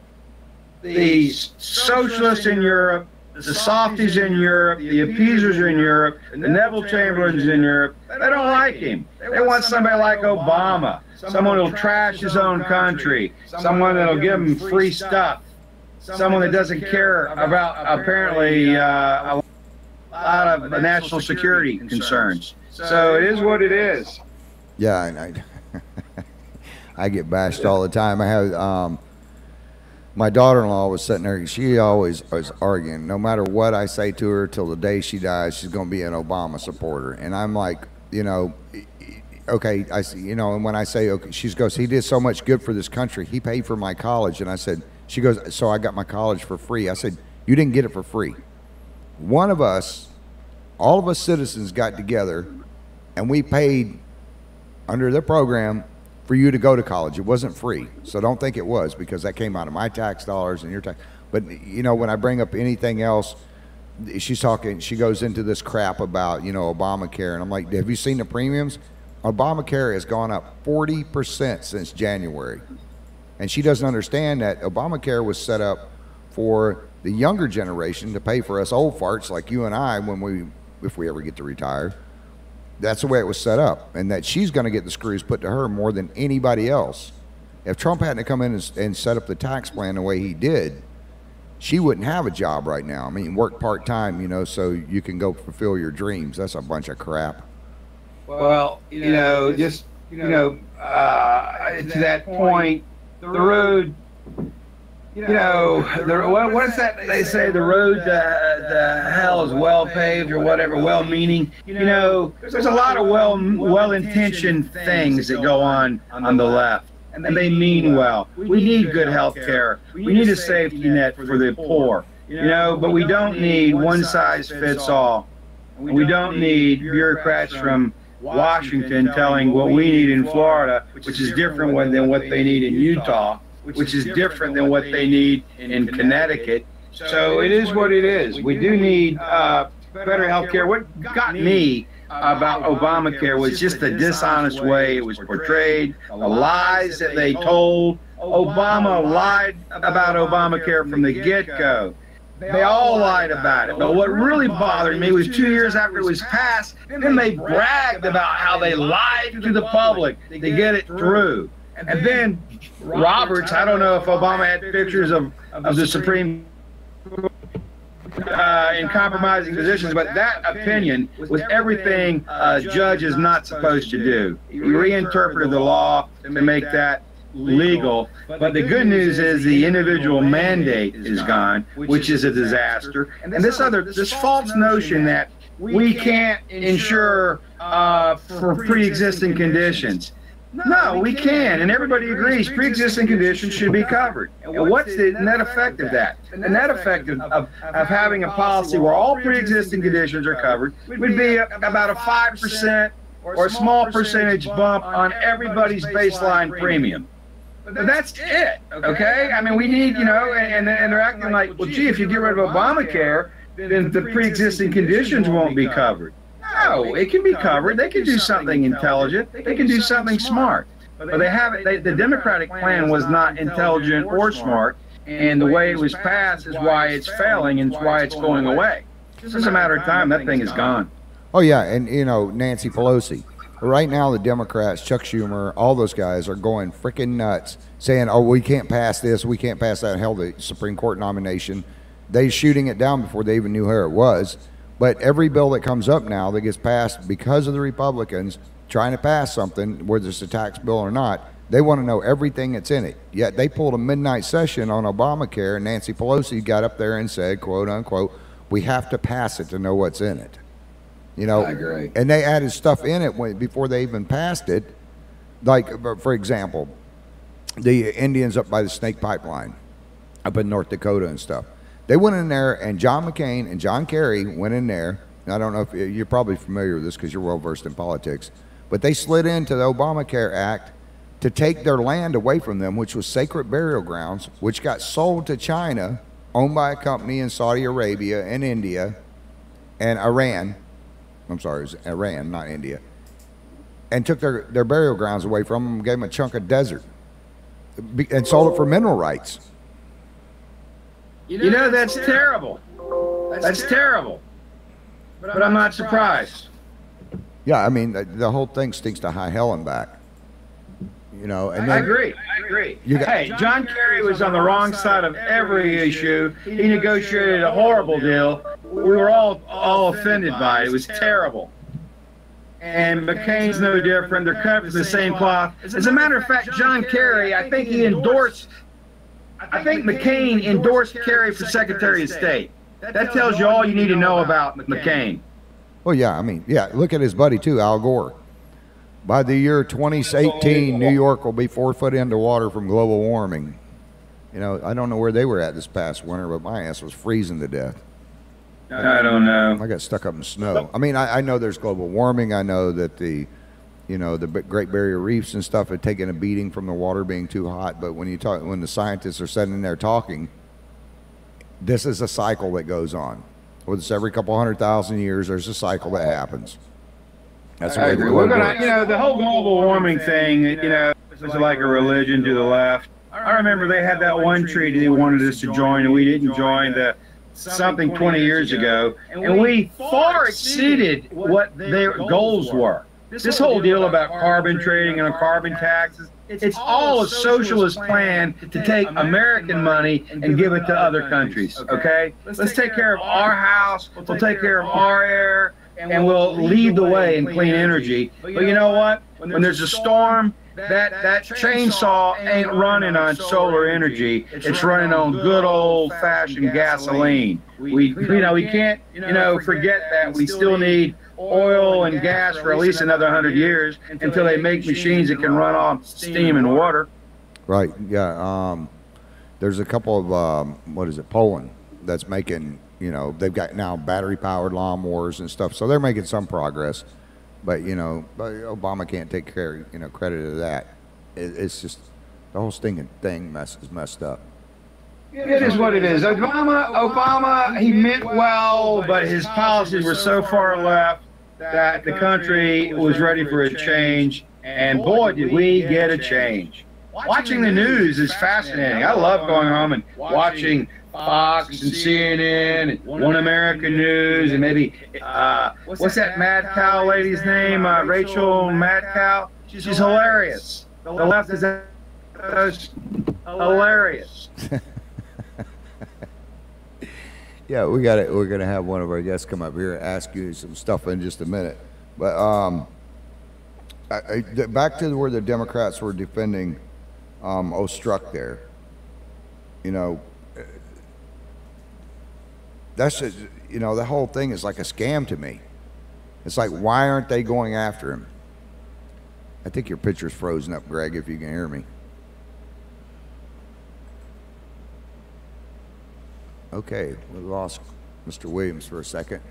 the socialists in Europe, the softies in Europe, the appeasers in Europe, the Neville Chamberlains in Europe, they don't like him. They want somebody like Obama, someone who'll trash his own country, someone that'll give them free stuff, someone that doesn't care about, apparently, a lot of national security concerns. So it is what it is. Yeah, and I get bashed all the time. I have my daughter-in-law was sitting there. She always was arguing. No matter what I say to her, till the day she dies, she's going to be an Obama supporter. And I'm like, you know, okay, I see, you know. And when I say, okay, she goes, he did so much good for this country. He paid for my college. And I said, she goes, so I got my college for free. I said, you didn't get it for free. One of us, all of us citizens got together, and we paid under the program for you to go to college. It wasn't free, so don't think it was, because that came out of my tax dollars and your tax. But, you know, when I bring up anything else, she's talking, she goes into this crap about, you know, Obamacare, and I'm like, have you seen the premiums? Obamacare has gone up 40% since January, and she doesn't understand that Obamacare was set up for the younger generation to pay for us old farts like you and I if we ever get to retire. That's the way it was set up, and that she's going to get the screws put to her more than anybody else. If Trump hadn't come in and set up the tax plan the way he did, she wouldn't have a job right now. I mean, work part-time, you know, so you can go fulfill your dreams. That's a bunch of crap. Well, you know, just, you know, to that point, the road, you know, what is that they say, the road to hell is well paved or whatever, well-meaning. You know, there's a lot of well-intentioned things that go on the left, and they mean well. We need good health care. We need a safety net for the poor, you know, but we don't need one-size-fits-all. We don't need bureaucrats from Washington telling what we need in Florida, which is different than what they need in Utah, which is different than what they need in Connecticut. So it is what it is. We do need better health care. What got me about Obamacare was just the dishonest way it was portrayed, the lies that they told. Obama lied about Obamacare from the get-go. They all lied about it. But what really bothered me was 2 years after it was passed, then they bragged about how they lied to the public to get it through. And then Roberts, I don't know if Obama had pictures of the Supreme Court in compromising positions, but that opinion was everything a judge is not supposed to do. He reinterpreted the law to make that legal. But the good news is the individual mandate is gone, which is a disaster. And this false notion that we can't insure for pre-existing conditions. No, we can, and everybody agrees pre-existing conditions should be covered. And what's the net effect of that? The net effect of having a policy where all pre-existing conditions are covered would be about a 5% or a small percentage bump on everybody's baseline premium. But that's it, okay? I mean, we need, you know, and they're acting like, well, gee, if you get rid of Obamacare, then the pre-existing conditions won't be covered. No, it can be covered. They can do something intelligent. They can do something smart. But they haven't. The Democratic plan was not intelligent or smart, and the way it was passed is why it's failing and why it's going away. It's just a matter of time. That thing is gone. Oh, yeah, and, you know, Nancy Pelosi. Right now, the Democrats, Chuck Schumer, all those guys are going freaking nuts, saying, oh, we can't pass this, we can't pass that. Hell, the Supreme Court nomination, they're shooting it down before they even knew where it was. But every bill that comes up now that gets passed because of the Republicans trying to pass something, whether it's a tax bill or not, they want to know everything that's in it. Yet they pulled a midnight session on Obamacare, and Nancy Pelosi got up there and said, quote unquote, we have to pass it to know what's in it. You know, I agree. And they added stuff in it before they even passed it. Like, for example, the Indians up by the Snake Pipeline, up in North Dakota and stuff. They went in there, and John McCain and John Kerry went in there. I don't know if you're probably familiar with this because you're well versed in politics, but they slid into the Obamacare Act to take their land away from them, which was sacred burial grounds, which got sold to China, owned by a company in Saudi Arabia and India and Iran. I'm sorry, it was Iran, not India. And took their burial grounds away from them and gave them a chunk of desert and sold it for mineral rights. You know, that's terrible. That's terrible. But I'm not surprised. Yeah, I mean, the whole thing stinks to high hell and back. You know, and I agree. Hey, John Kerry was on the wrong side of every issue. He negotiated a horrible deal. We were all offended by it. It was terrible. And McCain's no different. They're cut from the same cloth. As a matter of fact, John Kerry, I think McCain endorsed Kerry for Secretary of State. That tells you all you need to know about McCain. Well, yeah, I mean, yeah, look at his buddy, too, Al Gore. By the year 2018, New York will be 4 foot underwater from global warming. You know, I don't know where they were at this past winter, but my ass was freezing to death. I don't know. I got stuck up in snow. I mean, I know there's global warming. I know that the Great Barrier Reefs and stuff had taken a beating from the water being too hot. But when the scientists are sitting there talking, this is a cycle that goes on. Whether it's every couple 100,000 years, there's a cycle that happens. That's the way the world works. You know, the whole global warming thing, you know, it's like a religion to the left. I remember they had that one treaty they wanted us to join, and we didn't join, the something 20 years ago, and we far exceeded what their goals were. This whole deal about carbon trading and carbon taxes, it's all a socialist plan to take American money and give it to other countries, okay? Let's take care of our house, we'll take care of our air, and we'll lead the way in clean energy. But you know what? When there's a storm, that chainsaw ain't running on solar energy. It's running on good old-fashioned gasoline. We can't, forget that. We still need oil and gas for at least another 100 years until they make machines that can run off steam and water. Right. Yeah. There's a couple of Poland that's making. They've got now battery-powered lawnmowers and stuff, so they're making some progress. But Obama can't take credit of that. It's just the whole stinking thing is messed up. It is what it is. Obama, he meant well, but his policies were so far left that the country was ready for a change. And boy, did we get a change. Watching the news is fascinating. I love going home and watching Fox and CNN and One American News and maybe, what's that mad cow lady's name? Rachel Mad Cow? She's hilarious. The left is hilarious. Yeah, we're gonna have one of our guests come up here and ask you some stuff in just a minute. But back to where the Democrats were defending Ostruck there. That's just, the whole thing is like a scam to me. It's like, why aren't they going after him? I think your picture's frozen up, Greg, if you can hear me. Okay, we lost Mr. Williams for a second.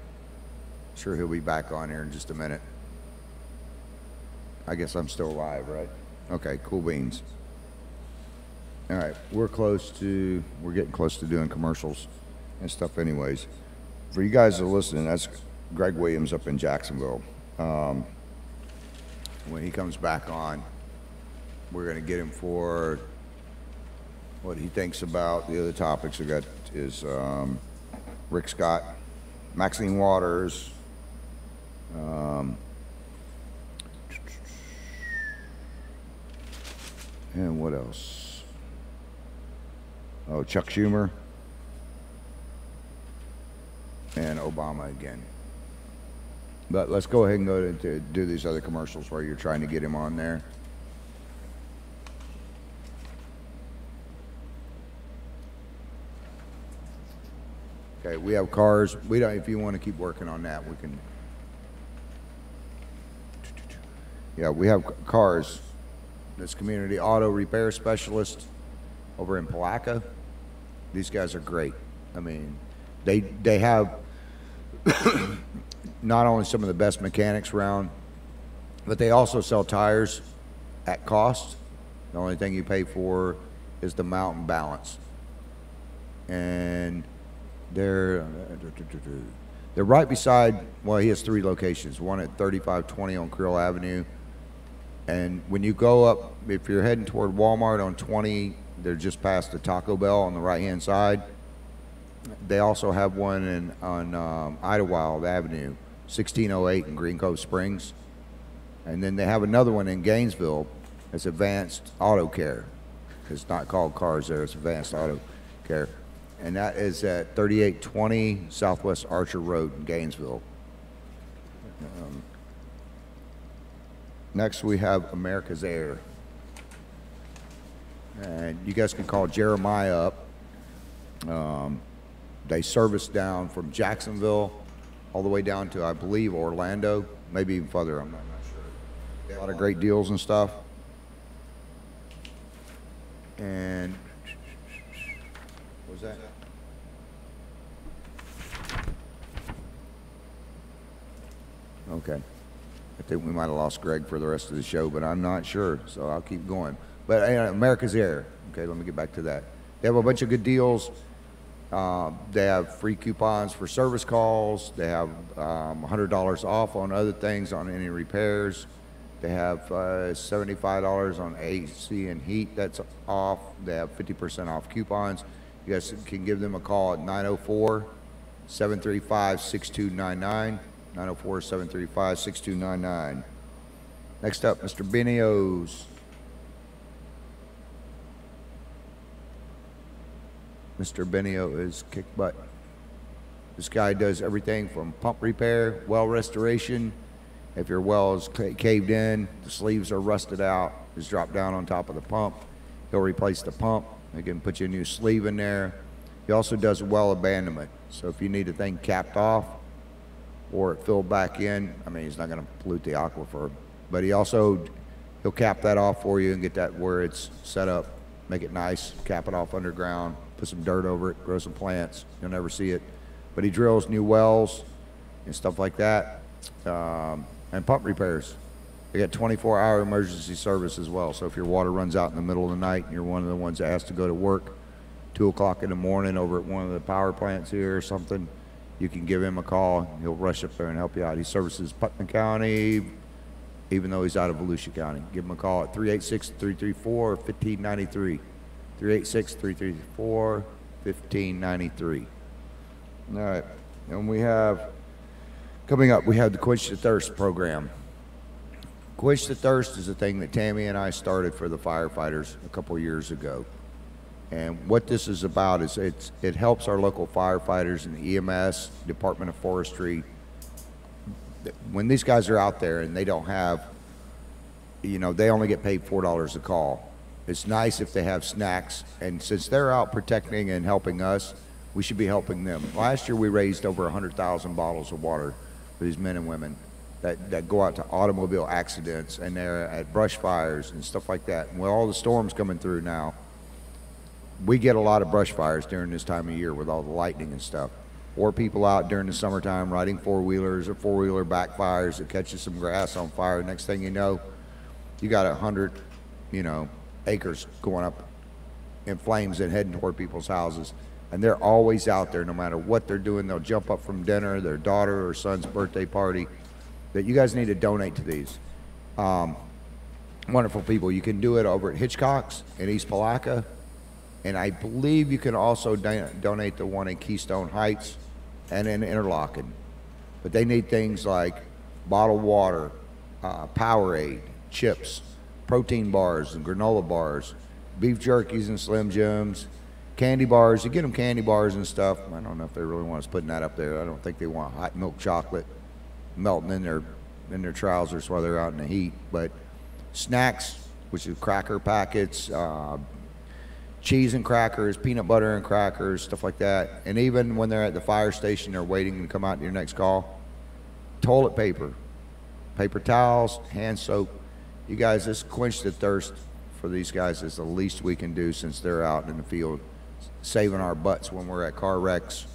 Sure, he'll be back on here in just a minute. I guess I'm still alive, right? Okay, cool beans. All right, we're getting close to doing commercials and stuff anyways. For you guys that are listening, that's Gregg Williams up in Jacksonville. When he comes back on, we're going to get him for what he thinks about the other topics. We got is Rick Scott, Maxine Waters, and what else? Oh, Chuck Schumer and Obama again. But let's go ahead and go to do these other commercials where you're trying to get him on there. Okay, we have cars. We don't. If you want to keep working on that, we can. Yeah, we have cars. This community auto repair specialist over in Palaca. These guys are great. I mean, they have not only some of the best mechanics around, but they also sell tires at cost. The only thing you pay for is the mount and balance. And they're right beside, well, he has 3 locations, one at 3520 on Creel Avenue. And when you go up, if you're heading toward Walmart on 20, they're just past the Taco Bell on the right-hand side. They also have one on Idlewild Avenue, 1608 in Green Cove Springs. And then they have another one in Gainesville. It's Advanced Auto Care. It's not called Cars there, it's Advanced Auto Care. And that is at 3820 Southwest Archer Road in Gainesville. Next we have America's Air. And you guys can call Jeremiah up. They service down from Jacksonville all the way down to, I believe, Orlando, maybe even further, I'm not sure. A lot of great deals and stuff. And what was that? Okay. I think we might have lost Greg for the rest of the show, but I'm not sure, so I'll keep going. But America's Air, okay, let me get back to that. They have a bunch of good deals. They have free coupons for service calls. They have $100 off on other things, on any repairs. They have $75 on AC and heat that's off. They have 50% off coupons. You guys can give them a call at 904-735-6299, 904-735-6299. Next up, Mr. Benio's. Mr. Benio is kick butt. This guy does everything from pump repair, well restoration. If your well is caved in, the sleeves are rusted out, just drop down on top of the pump. He'll replace the pump. He can put you a new sleeve in there. He also does well abandonment. So if you need a thing capped off or it filled back in, I mean, he's not going to pollute the aquifer, but he'll cap that off for you and get that where it's set up, make it nice, cap it off underground, put some dirt over it, grow some plants. You'll never see it. But he drills new wells and stuff like that, and pump repairs. They got 24-hour emergency service as well. So if your water runs out in the middle of the night and you're one of the ones that has to go to work 2 o'clock in the morning over at one of the power plants here or something, you can give him a call. He'll rush up there and help you out. He services Putnam County, even though he's out of Volusia County. Give him a call at 386-334-1593. 386-334-1593. All right, and coming up, we have the Quench the Thirst program. Quench the Thirst is a thing that Tammy and I started for the firefighters a couple years ago. And what this is about is it helps our local firefighters and the EMS, Department of Forestry. When these guys are out there and they don't have, they only get paid $4 a call. It's nice if they have snacks, and since they're out protecting and helping us, we should be helping them. Last year we raised over 100,000 bottles of water for these men and women that go out to automobile accidents and they're at brush fires and stuff like that. And with all the storms coming through now, we get a lot of brush fires during this time of year with all the lightning and stuff. Or people out during the summertime riding four-wheelers or four-wheeler backfires that catches some grass on fire. Next thing you know, you got 100, acres going up in flames and heading toward people's houses. And they're always out there no matter what they're doing. They'll jump up from dinner, their daughter or son's birthday party. That you guys need to donate to these. Wonderful people. You can do it over at Hitchcock's in East Palatka. And I believe you can also donate the one in Keystone Heights and in Interlochen. But they need things like bottled water, Powerade, chips, protein bars and granola bars, beef jerkies and Slim Jims, candy bars. You get them candy bars and stuff. I don't know if they really want us putting that up there. I don't think they want hot milk chocolate melting in their trousers while they're out in the heat. But snacks, which is cracker packets, cheese and crackers, peanut butter and crackers, stuff like that. And even when they're at the fire station, they're waiting to come out to your next call, toilet paper, paper towels, hand soap. You guys, this Quench the Thirst for these guys is the least we can do since they're out in the field saving our butts when we're at car wrecks,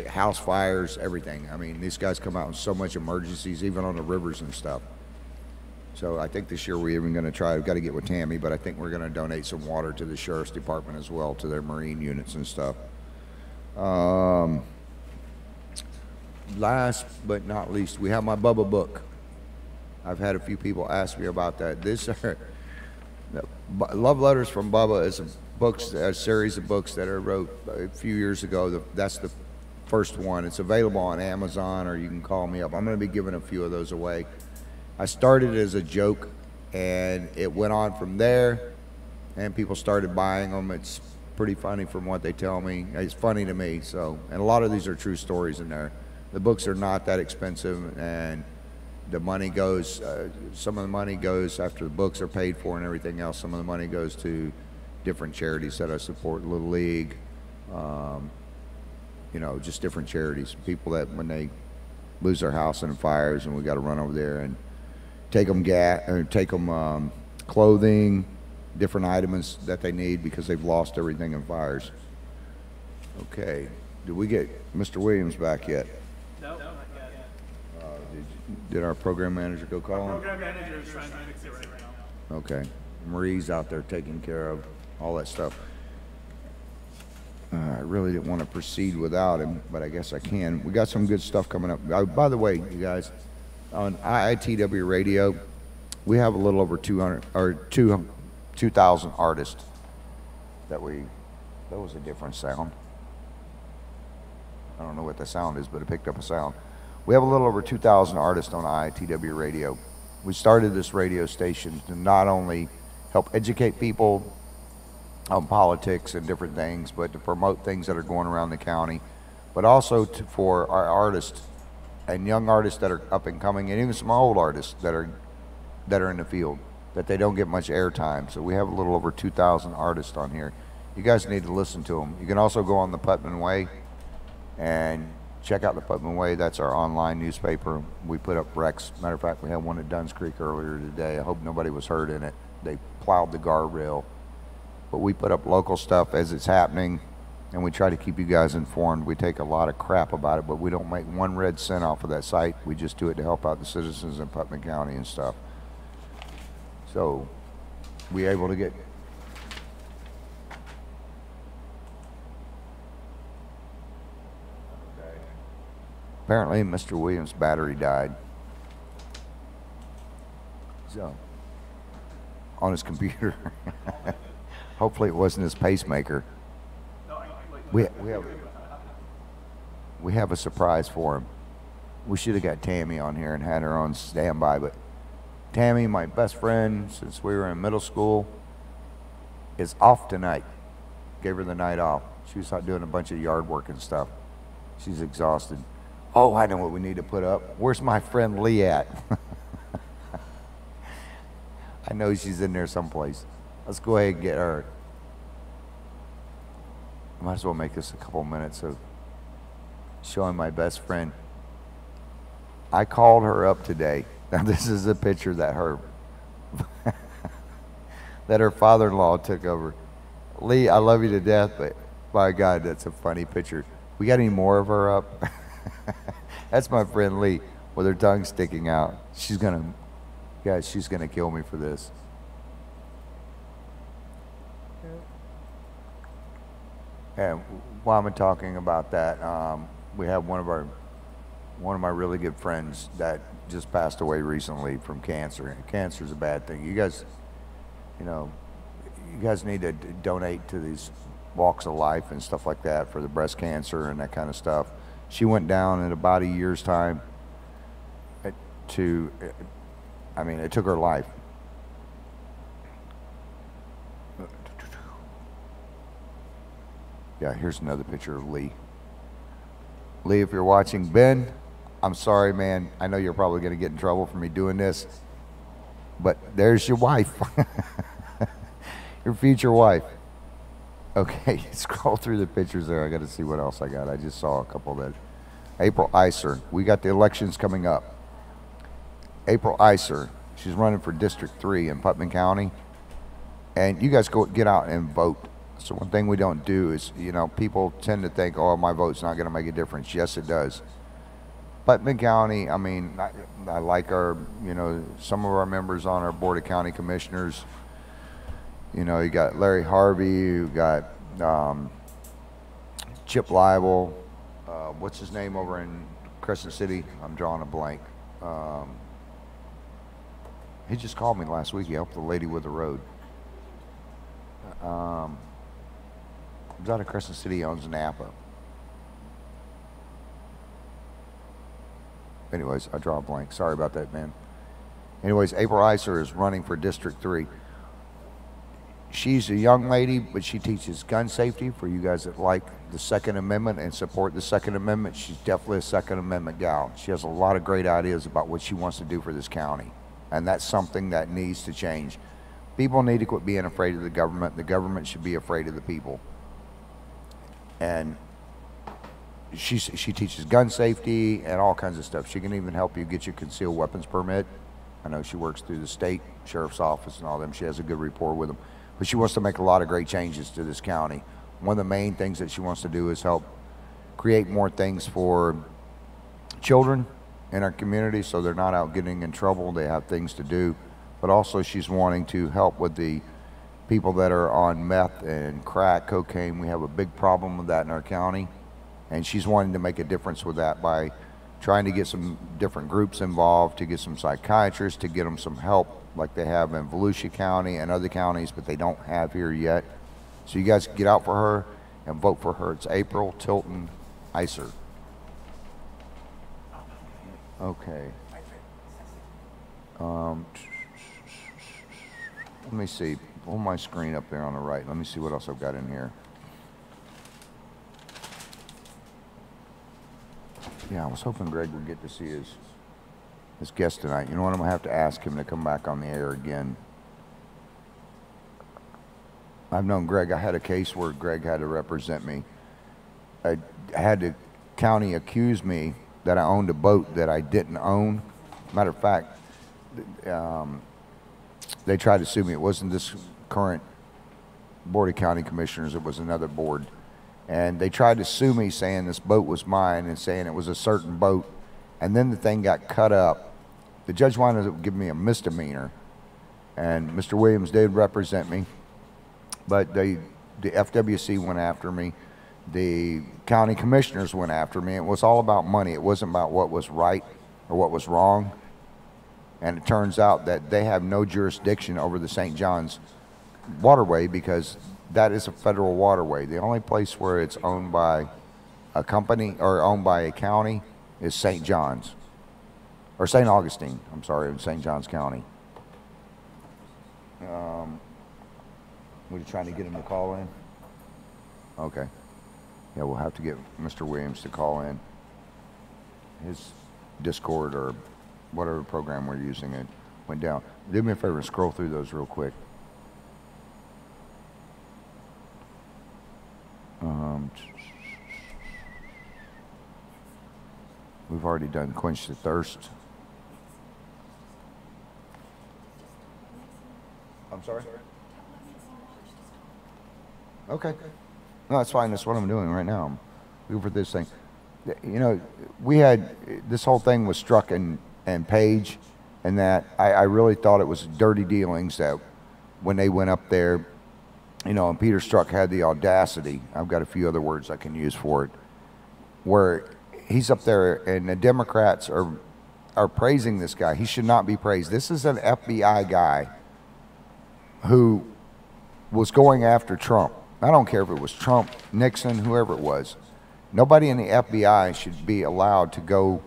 house fires, everything. I mean, these guys come out in so much emergencies, even on the rivers and stuff. So I think this year we're even going to try, we've got to get with Tammy, but I think we're going to donate some water to the Sheriff's Department as well, to their Marine units and stuff. Last but not least, we have my Bubba book. I've had a few people ask me about that. Love Letters from Bubba is a series of books that I wrote a few years ago. That's the first one. It's available on Amazon, or you can call me up. I'm going to be giving a few of those away. I started as a joke, and it went on from there, and people started buying them. It's pretty funny from what they tell me. It's funny to me. And a lot of these are true stories in there. The books are not that expensive, and the money goes, some of the money goes after the books are paid for and everything else. Some of the money goes to different charities that I support, Little League, just different charities. People that when they lose their house in fires, and we got to run over there and take them clothing, different items that they need because they've lost everything in fires. Okay, did we get Mr. Williams back yet? No, not yet. Did our program manager go call him? Program manager is trying to fix it right now. Okay, Marie's out there taking care of all that stuff. I really didn't want to proceed without him, but I guess I can. We got some good stuff coming up. By the way, you guys, on IITW radio, we have a little over 2,000 artists. that was a different sound. I don't know what the sound is, but it picked up a sound. We have a little over 2,000 artists on IITW radio. We started this radio station to not only help educate people on politics and different things, but to promote things that are going around the county, but also for our artists and young artists that are up and coming, and even some old artists that are in the field, that they don't get much airtime. So we have a little over 2,000 artists on here. You guys need to listen to them. You can also go on the Putman Way and check out the Putman Way. That's our online newspaper. We put up wrecks. Matter of fact, we had one at Dunn's Creek earlier today. I hope nobody was hurt in it. They plowed the guardrail. But we put up local stuff as it's happening, and we try to keep you guys informed. We take a lot of crap about it, but we don't make 1 red cent off of that site. We just do it to help out the citizens in Putman County and stuff. So we able to get apparently Mr. Williams' battery died. So on his computer. Hopefully it wasn't his pacemaker. We have a surprise for him. We should have got Tammy on here and had her on standby, but Tammy, my best friend since we were in middle school, is off tonight. Gave her the night off. She was out doing a bunch of yard work and stuff. She's exhausted. Oh, I know what we need to put up. Where's my friend Lee at? I know she's in there someplace. Let's go ahead and get her. I might as well make this a couple minutes of showing my best friend. I called her up today. Now this is a picture that her that her father-in-law took over. Lee, I love you to death, but by God, that's a funny picture. We got any more of her up? That's my friend Lee with her tongue sticking out. She's gonna kill me for this. And while I'm talking about that, we have one of my really good friends that just passed away recently from cancer. Cancer is a bad thing. You guys need to donate to these walks of life and stuff like that for the breast cancer and that kind of stuff. She went down in about a year's time. It took her life. Yeah, here's another picture of Lee. Lee, if you're watching, Ben, I'm sorry, man. I know you're probably going to get in trouble for me doing this, but there's your wife. Your future wife. Okay, scroll through the pictures there. I got to see what else I got. I just saw a couple that. April Iser. We got the elections coming up. April Iser. She's running for District 3 in Putman County. And you guys go get out and vote. So one thing we don't do is, people tend to think, oh, my vote's not going to make a difference. Yes, it does. Putman County, I like our, some of our members on our Board of County Commissioners. You got Larry Harvey, you got Chip Lible, what's his name over in Crescent City? I'm drawing a blank. He just called me last week. He helped the lady with the road. He's out of Crescent City, owns Napa. Anyways, I draw a blank. Sorry about that, man. Anyways, April Iser is running for District 3. She's a young lady, but she teaches gun safety for you guys that like the Second Amendment and support the Second Amendment. She's definitely a Second Amendment gal. She has a lot of great ideas about what she wants to do for this county, and that's something that needs to change. People need to quit being afraid of the government. The government should be afraid of the people. And she teaches gun safety and all kinds of stuff. She can even help you get your concealed weapons permit. I know she works through the state sheriff's office and all them. She has a good rapport with them. But she wants to make a lot of great changes to this county. One of the main things that she wants to do is help create more things for children in our community so they're not out getting in trouble. They have things to do. But also she's wanting to help with the people that are on meth and crack, cocaine. We have a big problem with that in our county. And she's wanting to make a difference with that by trying to get some different groups involved, to get some psychiatrists, to get them some help like they have in Volusia County and other counties, but they don't have here yet. So you guys get out for her and vote for her. It's April Tilton Iser. Okay. Let me see. Pull my screen up there on the right. Let me see what else I've got in here. Yeah, I was hoping Gregg would get to see his guest tonight. You know what? I'm going to have to ask him to come back on the air again. I've known Gregg. I had a case where Gregg had to represent me. I had the county accuse me that I owned a boat that I didn't own. Matter of fact, they tried to sue me. It wasn't this current Board of County Commissioners. It was another board. And they tried to sue me saying this boat was mine and saying it was a certain boat. And then the thing got cut up. The judge wanted to give me a misdemeanor. And Mr. Williams did represent me. But the FWC went after me. The county commissioners went after me. It was all about money. It wasn't about what was right or what was wrong. And it turns out that they have no jurisdiction over the St. John's waterway because that is a federal waterway. The only place where it's owned by a company or owned by a county is St. John's. Or St. Augustine, I'm sorry, in St. John's County. Were you trying to get him to call in? Okay. Yeah, we'll have to get Mr. Williams to call in. His Discord or whatever program we're using, it went down. Do me a favor and scroll through those real quick. We've already done Quench the Thirst. I'm sorry? Okay. No, that's fine. That's what I'm doing right now. I'm looking for this thing. You know, we had, this whole thing was struck in Page, and that I really thought it was dirty dealings that when they went up there, you know, and Peter Strzok had the audacity, I've got a few other words I can use for it, where he's up there and the Democrats are praising this guy. He should not be praised. This is an FBI guy who was going after Trump. I don't care if it was Trump, Nixon, whoever it was. Nobody in the FBI should be allowed to go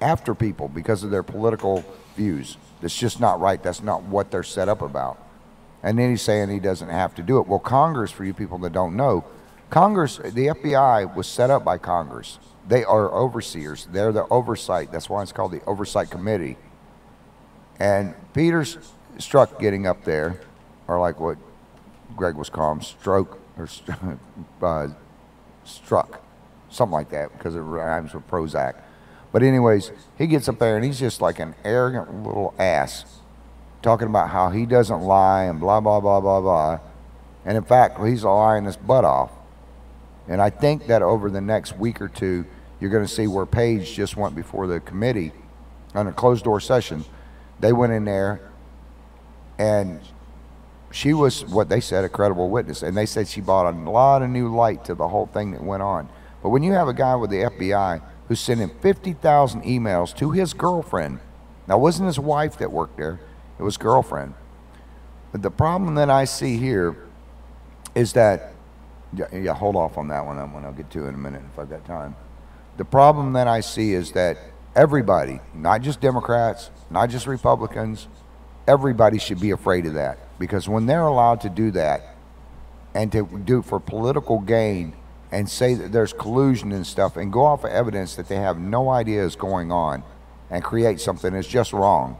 after people because of their political views. That's just not right. That's not what they're set up about. And then he's saying he doesn't have to do it. Well, Congress, for you people that don't know, Congress, the FBI was set up by Congress. They are overseers. They're the oversight. That's why it's called the Oversight Committee. And Peter Strzok getting up there, or like what Gregg was calling stroke, or struck, something like that, because it rhymes with Prozac. But anyways, he gets up there and he's just like an arrogant little ass, talking about how he doesn't lie and blah, blah, blah, blah, blah. And in fact, he's lying his butt off. And I think that over the next week or two, you're going to see where Page just went before the committee on a closed-door session. They went in there, and she was, what they said, a credible witness. And they said she brought a lot of new light to the whole thing that went on. But when you have a guy with the FBI who's sending 50,000 emails to his girlfriend, now it wasn't his wife that worked there, it was girlfriend. But the problem that I see here is that, yeah, hold off on that one. I'll get to it in a minute if I've got time. The problem that I see is that everybody, not just Democrats, not just Republicans, everybody should be afraid of that. Because when they're allowed to do that and to do it for political gain and say that there's collusion and stuff and go off of evidence that they have no idea is going on and create something that's just wrong,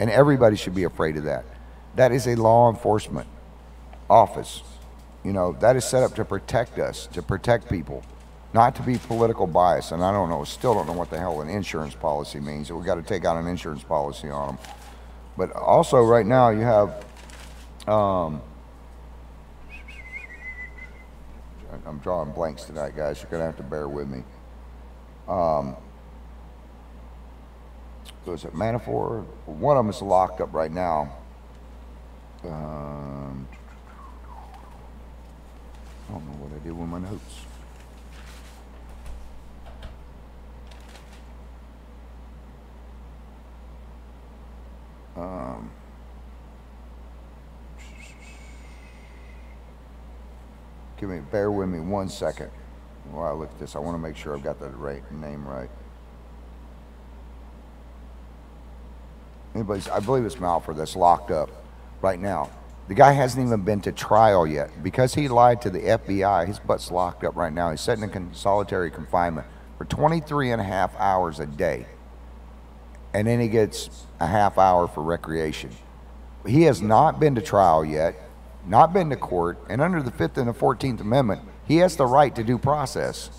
and everybody should be afraid of that. That is a law enforcement office. You know, that is set up to protect us, to protect people, not to be political bias. And I don't know, still don't know what the hell an insurance policy means. We've got to take out an insurance policy on them. But also right now you have, I'm drawing blanks tonight, guys. You're going to have to bear with me. Was it Manafort? One of them is locked up right now. I don't know what I did with my notes. Bear with me 1 second while I look at this. I want to make sure I've got the name right. I believe it's Malfour that's locked up right now. The guy hasn't even been to trial yet. Because he lied to the FBI, his butt's locked up right now. He's sitting in solitary confinement for 23 and a half hours a day. And then he gets a half hour for recreation. He has not been to trial yet, not been to court, and under the 5th and the 14th Amendment, he has the right to due process,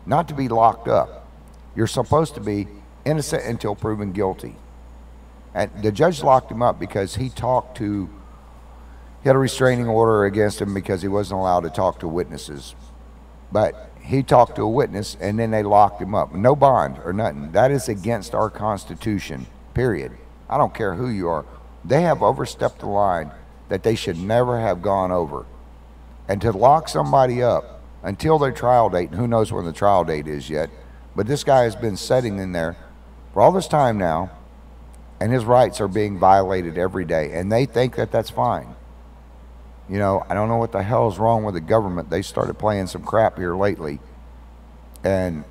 not to be locked up. You're supposed to be innocent until proven guilty. And the judge locked him up because he had a restraining order against him because he wasn't allowed to talk to witnesses. But he talked to a witness, and then they locked him up. No bond or nothing. That is against our Constitution, period. I don't care who you are. They have overstepped the line that they should never have gone over. And to lock somebody up until their trial date, and who knows when the trial date is yet, but this guy has been sitting in there for all this time now, and his rights are being violated every day, and they think that that's fine. You know, I don't know what the hell is wrong with the government. They started playing some crap here lately, and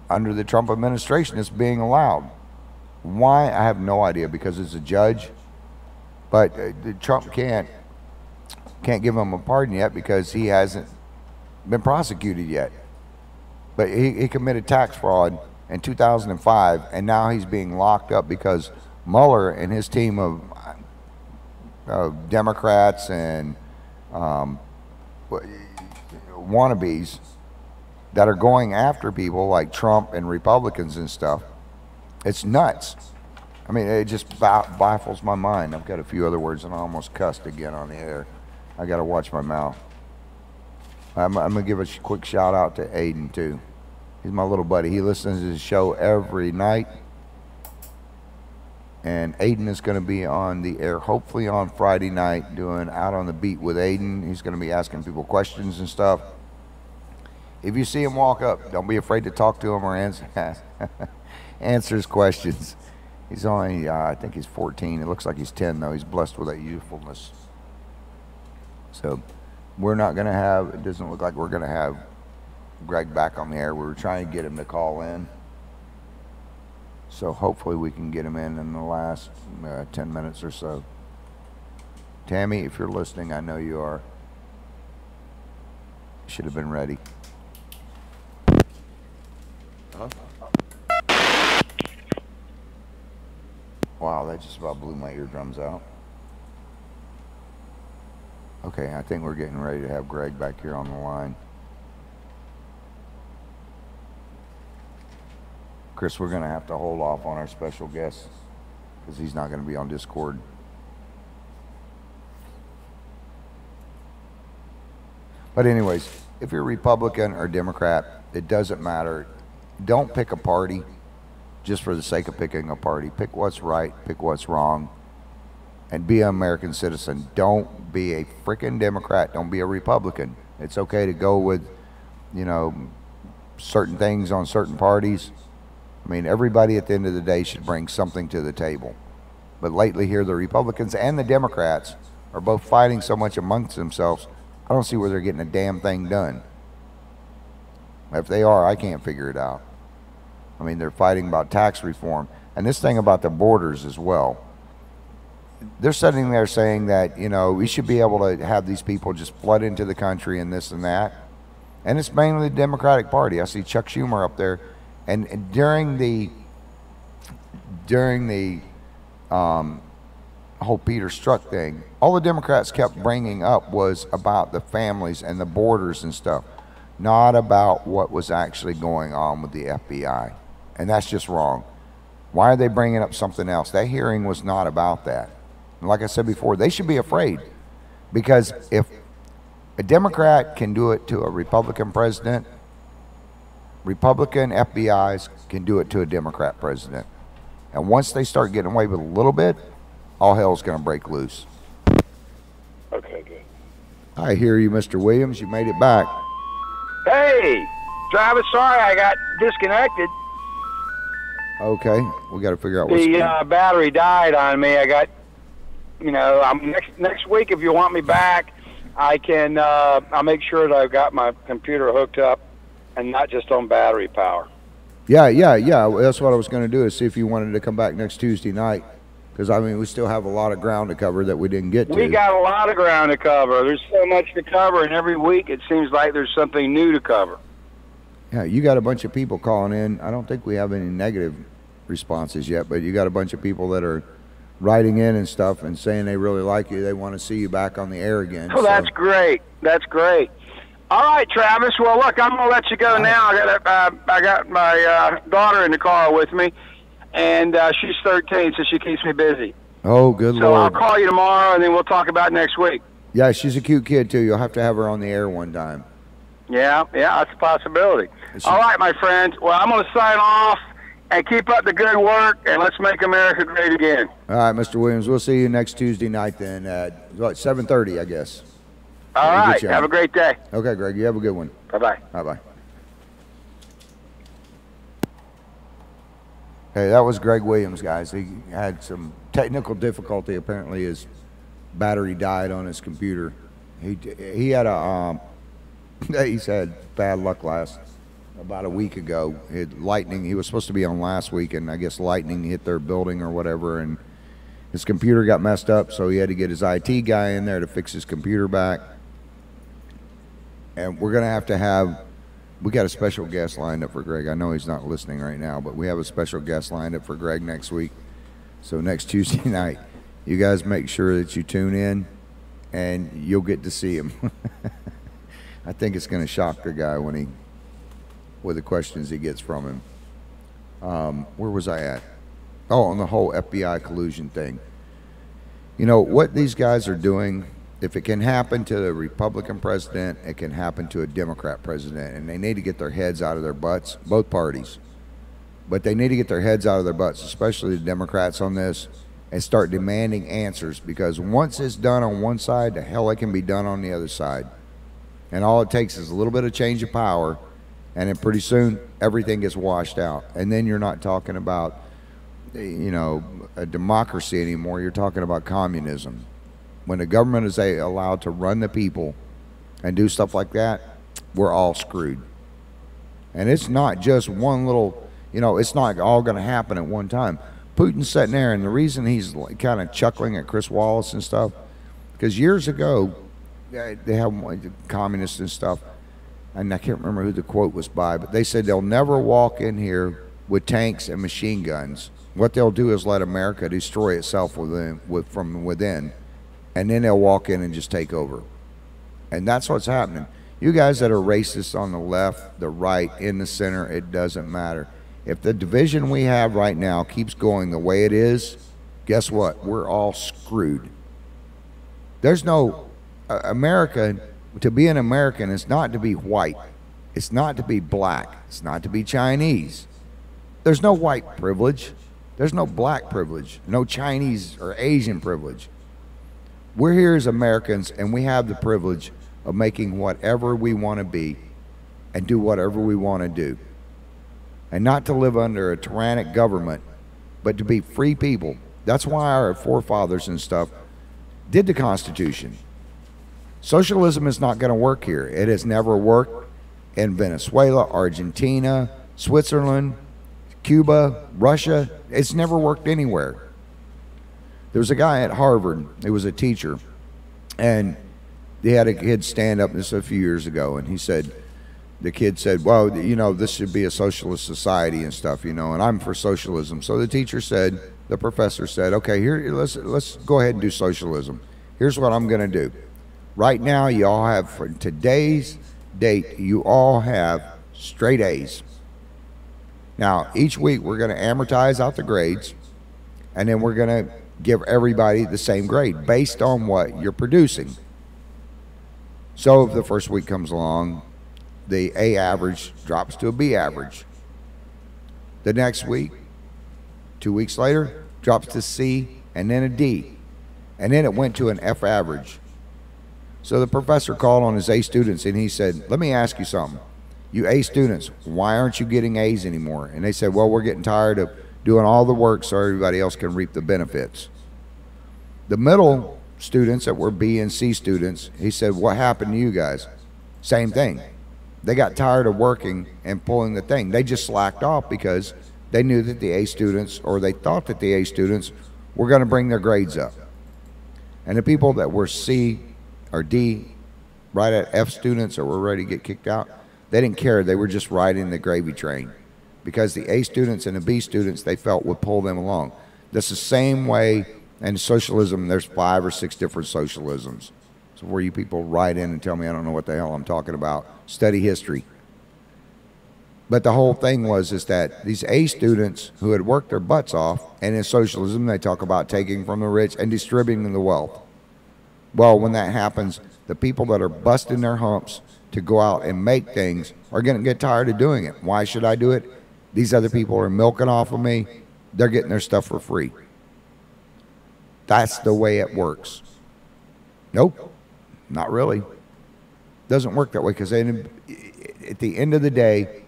under the Trump administration, it's being allowed. Why? I have no idea, because it's a judge, but Trump can't give him a pardon yet because he hasn't been prosecuted yet. But he committed tax fraud in 2005, and now he's being locked up because Mueller and his team of Democrats and wannabes that are going after people like Trump and Republicans and stuff. It's nuts. I mean, it just baffles my mind. I've got a few other words, and I almost cussed again on the air. I got to watch my mouth. I'm going to give a quick shout out to Aiden, too. He's my little buddy. He listens to the show every night. And Aiden is going to be on the air hopefully on Friday night doing Out on the Beat with Aiden. He's going to be asking people questions and stuff. If you see him walk up, don't be afraid to talk to him or answer his questions. He's only, I think he's 14. It looks like he's 10, though. He's blessed with that youthfulness. So we're not going to have, it doesn't look like we're going to have Gregg back on the air. We were trying to get him to call in. So hopefully we can get him in the last 10 minutes or so. Tammy, if you're listening, I know you are. Should have been ready. Huh? Wow, that just about blew my eardrums out. Okay, I think we're getting ready to have Gregg back here on the line. Chris, we're going to have to hold off on our special guest because he's not going to be on Discord. But anyways, if you're Republican or Democrat, it doesn't matter. Don't pick a party just for the sake of picking a party. Pick what's right, pick what's wrong, and be an American citizen. Don't be a freaking Democrat. Don't be a Republican. It's okay to go with, you know, certain things on certain parties. I mean, everybody at the end of the day should bring something to the table. But lately here, the Republicans and the Democrats are both fighting so much amongst themselves, I don't see where they're getting a damn thing done. If they are, I can't figure it out. I mean, they're fighting about tax reform. And this thing about the borders as well. They're sitting there saying that, you know, we should be able to have these people just flood into the country and this and that. And it's mainly the Democratic Party. I see Chuck Schumer up there. And during the whole Peter Strzok thing, all the Democrats kept bringing up was about the families and the borders and stuff, not about what was actually going on with the FBI. And that's just wrong. Why are they bringing up something else? That hearing was not about that. And like I said before, they should be afraid, because if a Democrat can do it to a Republican president, Republican FBIs can do it to a Democrat president. And once they start getting away with a little bit, all hell's going to break loose. Okay, good. I hear you, Mr. Williams. You made it back. Hey, Travis, sorry I got disconnected. Okay, we got to figure out what's The battery died on me. I got, you know, next week if you want me back, I can. I'll make sure that I've got my computer hooked up, and not just on battery power. Yeah. That's what I was going to do, is see if you wanted to come back next Tuesday night, because I mean we still have a lot of ground to cover that we didn't get to. We got a lot of ground to cover. There's so much to cover, and every week it seems like there's something new to cover. Yeah, you got a bunch of people calling in. I don't think we have any negative responses yet, but you got a bunch of people that are writing in and stuff and saying they really like you. They want to see you back on the air again. Oh, that's great. That's great. All right, Travis. Well, look, I'm gonna let you go now. I got my daughter in the car with me, and she's 13, so she keeps me busy. Oh, good So Lord. I'll call you tomorrow, and then we'll talk about next week. Yeah, she's a cute kid too. You'll have to have her on the air one time. Yeah, that's a possibility. All right, my friend. Well, I'm going to sign off and keep up the good work, and let's make America great again. All right, Mr. Williams. We'll see you next Tuesday night then at 7:30, I guess. All right. Have a great day. Okay, Greg. You have a good one. Bye-bye. Bye-bye. Hey, that was Gregg Williams, guys. He had some technical difficulty. Apparently his battery died on his computer. He had a he's had bad luck about a week ago. Lightning, he was supposed to be on last week, and I guess lightning hit their building or whatever, and his computer got messed up, so he had to get his IT guy in there to fix his computer back. And we're going to have, we got a special guest lined up for Gregg. I know he's not listening right now, but we have a special guest lined up for Gregg next week. So next Tuesday night, you guys make sure that you tune in, and you'll get to see him. I think it's going to shock the guy with the questions he gets from him. Where was I at? Oh, on the whole FBI collusion thing. You know, what these guys are doing, if it can happen to the Republican president, it can happen to a Democrat president, and they need to get their heads out of their butts, both parties. But they need to get their heads out of their butts, especially the Democrats on this, and start demanding answers, because once it's done on one side, the hell it can be done on the other side. And all it takes is a little bit of change of power, and then pretty soon everything gets washed out. And then you're not talking about, you know, a democracy anymore. You're talking about communism. When the government is allowed to run the people and do stuff like that, we're all screwed. And it's not just one little, you know, it's not all going to happen at one time. Putin's sitting there, and the reason he's kind of chuckling at Chris Wallace and stuff, because years ago, they have communists and stuff, and I can't remember who the quote was by, but they said they'll never walk in here with tanks and machine guns. What they'll do is let America destroy itself from within, and then they'll walk in and just take over. And that's what's happening. You guys that are racist on the left, the right, in the center, it doesn't matter. If the division we have right now keeps going the way it is, guess what? We're all screwed. There's no America. To be an American is not to be white. It's not to be black. It's not to be Chinese. There's no white privilege. There's no black privilege. No Chinese or Asian privilege. We're here as Americans, and we have the privilege of making whatever we want to be and do whatever we want to do. And not to live under a tyrannic government, but to be free people. That's why our forefathers and stuff did the Constitution. Socialism is not going to work here. It has never worked in Venezuela, Argentina, Switzerland, Cuba, Russia. It's never worked anywhere. There was a guy at Harvard, he was a teacher, and they had a kid stand up, this a few years ago, and he said, the kid said, well, you know, this should be a socialist society and stuff, you know, and I'm for socialism. So the teacher said, the professor said, okay, here, let's go ahead and do socialism. Here's what I'm going to do. Right now, you all have, for today's date, you all have straight A's. Now, each week, we're going to amortize out the grades, and then we're going to give everybody the same grade based on what you're producing. So if the first week comes along, the A average drops to a B average. The next week, 2 weeks later, drops to C and then a D. And then it went to an F average. So the professor called on his A students and he said, let me ask you something. You A students, why aren't you getting A's anymore? And they said, well, we're getting tired of doing all the work so everybody else can reap the benefits. The middle students that were B and C students, he said, what happened to you guys? Same thing. They got tired of working and pulling the thing. They just slacked off because they knew that the A students, or they thought that the A students, were going to bring their grades up. And the people that were C or D, right at F students, or were ready to get kicked out, they didn't care. They were just riding the gravy train because the A students and the B students, they felt, would pull them along. That's the same way in socialism. There's 5 or 6 different socialisms. So where you people write in and tell me I don't know what the hell I'm talking about, study history. But the whole thing is that these A students who had worked their butts off, and in socialism they talk about taking from the rich and distributing the wealth. Well, when that happens, the people that are busting their humps to go out and make things are going to get tired of doing it. Why should I do it? These other people are milking off of me. They're getting their stuff for free. That's the way it works. Nope, not really. Doesn't work that way, because at the end of the day,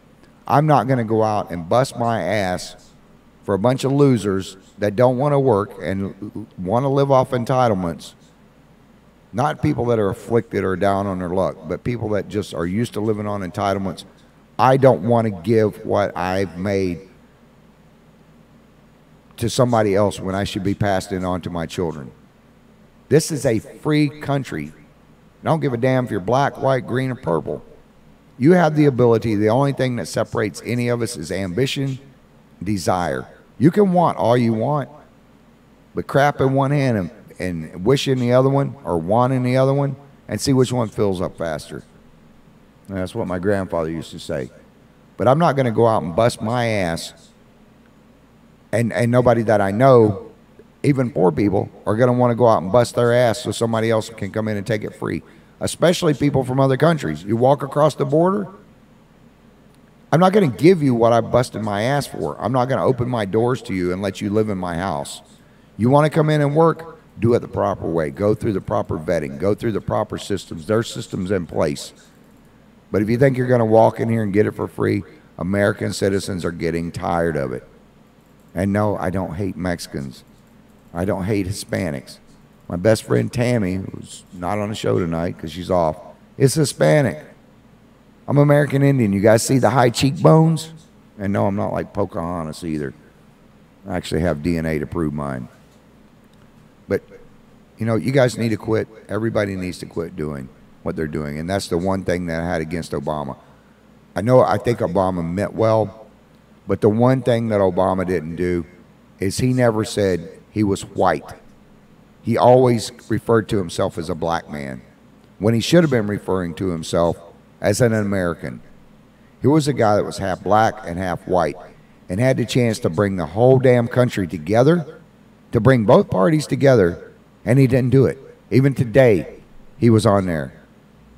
I'm not going to go out and bust my ass for a bunch of losers that don't want to work and want to live off entitlements. Not people that are afflicted or down on their luck, but people that just are used to living on entitlements. I don't want to give what I've made to somebody else when I should be passing it on to my children. This is a free country. I don't give a damn if you're black, white, green, or purple. You have the ability. The only thing that separates any of us is ambition, desire. You can want all you want, but crap in one hand and wish in the other one, or want in the other one, and see which one fills up faster. And that's what my grandfather used to say. But I'm not going to go out and bust my ass, and nobody that I know, even poor people, are going to want to go out and bust their ass so somebody else can come in and take it free. Especially people from other countries. You walk across the border, I'm not going to give you what I busted my ass for. I'm not going to open my doors to you and let you live in my house. You want to come in and work? Do it the proper way. Go through the proper vetting. Go through the proper systems. There's systems in place. But if you think you're going to walk in here and get it for free, American citizens are getting tired of it. And no, I don't hate Mexicans. I don't hate Hispanics. My best friend Tammy, who's not on the show tonight because she's off, is Hispanic. I'm American Indian. You guys see the high cheekbones? And no, I'm not like Pocahontas either. I actually have DNA to prove mine. But, you know, you guys need to quit. Everybody needs to quit doing what they're doing. And that's the one thing that I had against Obama. I think Obama meant well, but the one thing that Obama didn't do is he never said he was white. He always referred to himself as a black man, when he should have been referring to himself as an American. He was a guy that was half black and half white, and had the chance to bring the whole damn country together, to bring both parties together, and he didn't do it. Even today, he was on there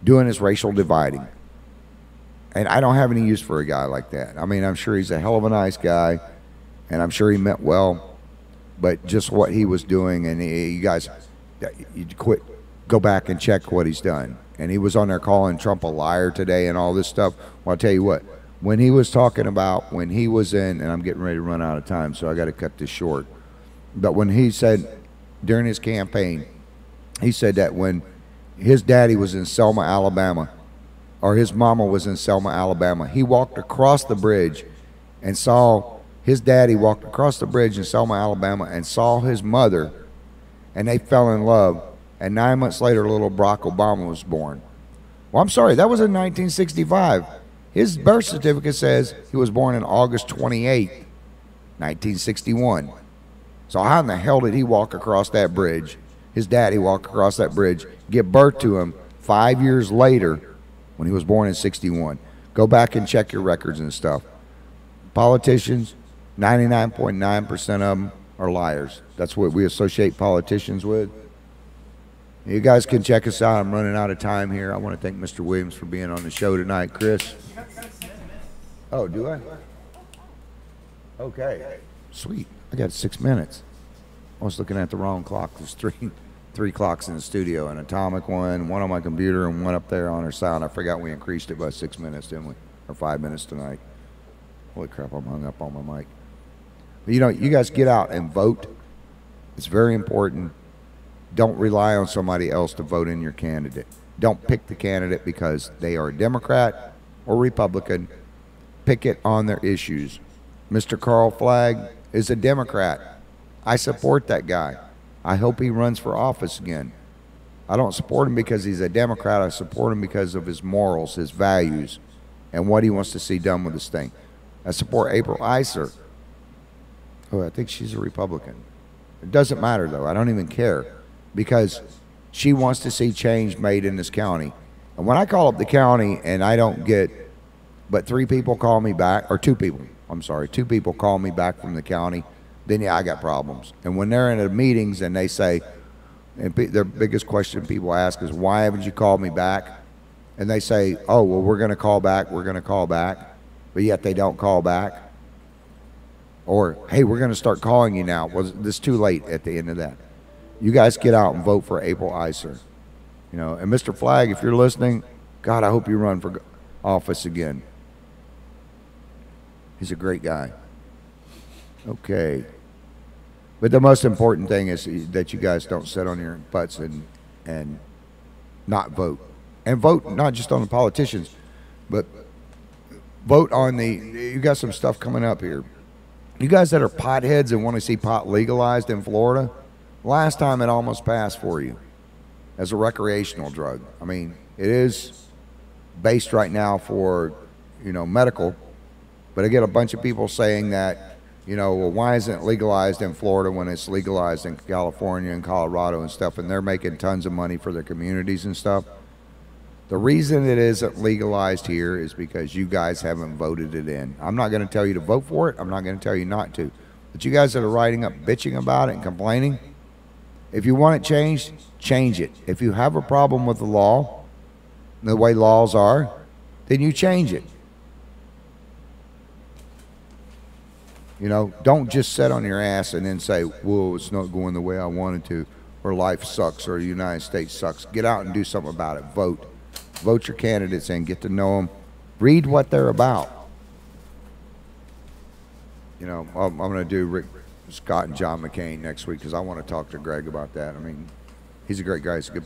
doing his racial dividing. And I don't have any use for a guy like that. I mean, I'm sure he's a hell of a nice guy, and I'm sure he meant well. But just what he was doing, and you guys, you quit, go back and check what he's done. And he was on there calling Trump a liar today and all this stuff. Well, I'll tell you what, when he was talking about, when he was in, and I'm getting ready to run out of time, so I got to cut this short. But when he said, during his campaign, he said that when his daddy was in Selma, Alabama, or his mama was in Selma, Alabama, he walked across the bridge and saw his daddy walked across the bridge in Selma, Alabama, and saw his mother, and they fell in love. And 9 months later, little Barack Obama was born. Well, I'm sorry, that was in 1965. His birth certificate says he was born on August 28th, 1961. So how in the hell did he walk across that bridge, his daddy walk across that bridge, give birth to him 5 years later when he was born in 61? Go back and check your records and stuff. Politicians, 99.9% of them are liars. That's what we associate politicians with. You guys can check us out. I'm running out of time here. I want to thank Mr. Williams for being on the show tonight. Chris? Oh, do I? Okay. Sweet. I got 6 minutes. I was looking at the wrong clock. There's three clocks in the studio, an atomic one on my computer, and one up there on our sound. I forgot we increased it by 6 minutes, didn't we? Or 5 minutes tonight. Holy crap, I'm hung up on my mic. But, you know, you guys get out and vote. It's very important. don't rely on somebody else to vote in your candidate. Don't pick the candidate because they are a Democrat or Republican. Pick it on their issues. Mr. Carl Flagg is a Democrat. I support that guy. I hope he runs for office again. I don't support him because he's a Democrat. I support him because of his morals, his values, and what he wants to see done with this thing. I support April Iser. Oh, I think she's a Republican. It doesn't matter, though. I don't even care because she wants to see change made in this county. And when I call up the county and I don't get but 3 people call me back, or 2 people, I'm sorry, 2 people call me back from the county, then yeah, I got problems. And when they're in the meetings and they say, and their biggest question people ask is, why haven't you called me back? And they say, oh, well, we're going to call back, but yet they don't call back. Or, hey, we're going to start calling you now. Well, this too late at the end of that. You guys get out and vote for April Iser. You know, and Mr. Flagg, if you're listening, God, I hope you run for office again. He's a great guy. Okay. But the most important thing is that you guys don't sit on your butts and not vote. And vote not just on the politicians, but vote on you got some stuff coming up here. You guys that are potheads and want to see pot legalized in Florida, last time it almost passed for you as a recreational drug. I mean, it is based right now for, you know, medical, but I get a bunch of people saying that, you know, well, why isn't it legalized in Florida when it's legalized in California and Colorado and stuff, and they're making tons of money for their communities and stuff? The reason it isn't legalized here is because you guys haven't voted it in. I'm not going to tell you to vote for it. I'm not going to tell you not to. But you guys that are writing up bitching about it and complaining, if you want it changed, change it. If you have a problem with the law, the way laws are, then you change it. You know, don't just sit on your ass and then say, whoa, it's not going the way I wanted to, or life sucks, or the United States sucks. Get out and do something about it. Vote. Vote your candidates in. Get to know them. Read what they're about. You know, I'm going to do Rick Scott and John McCain next week because I want to talk to Gregg about that. I mean, he's a great guy. He's a good,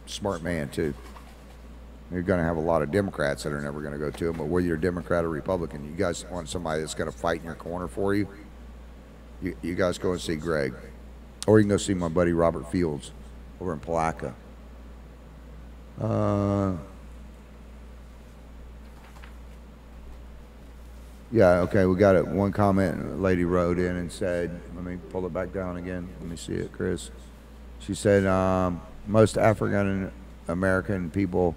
smart man, too. You're going to have a lot of Democrats that are never going to go to him, but whether you're a Democrat or Republican, you guys want somebody that's going to fight in your corner for you, you guys go and see Gregg. Or you can go see my buddy Robert Fields over in Palaca. Yeah, okay, we got it. One comment a lady wrote in and said, let me pull it back down again. Let me see it, Chris. She said, most African American people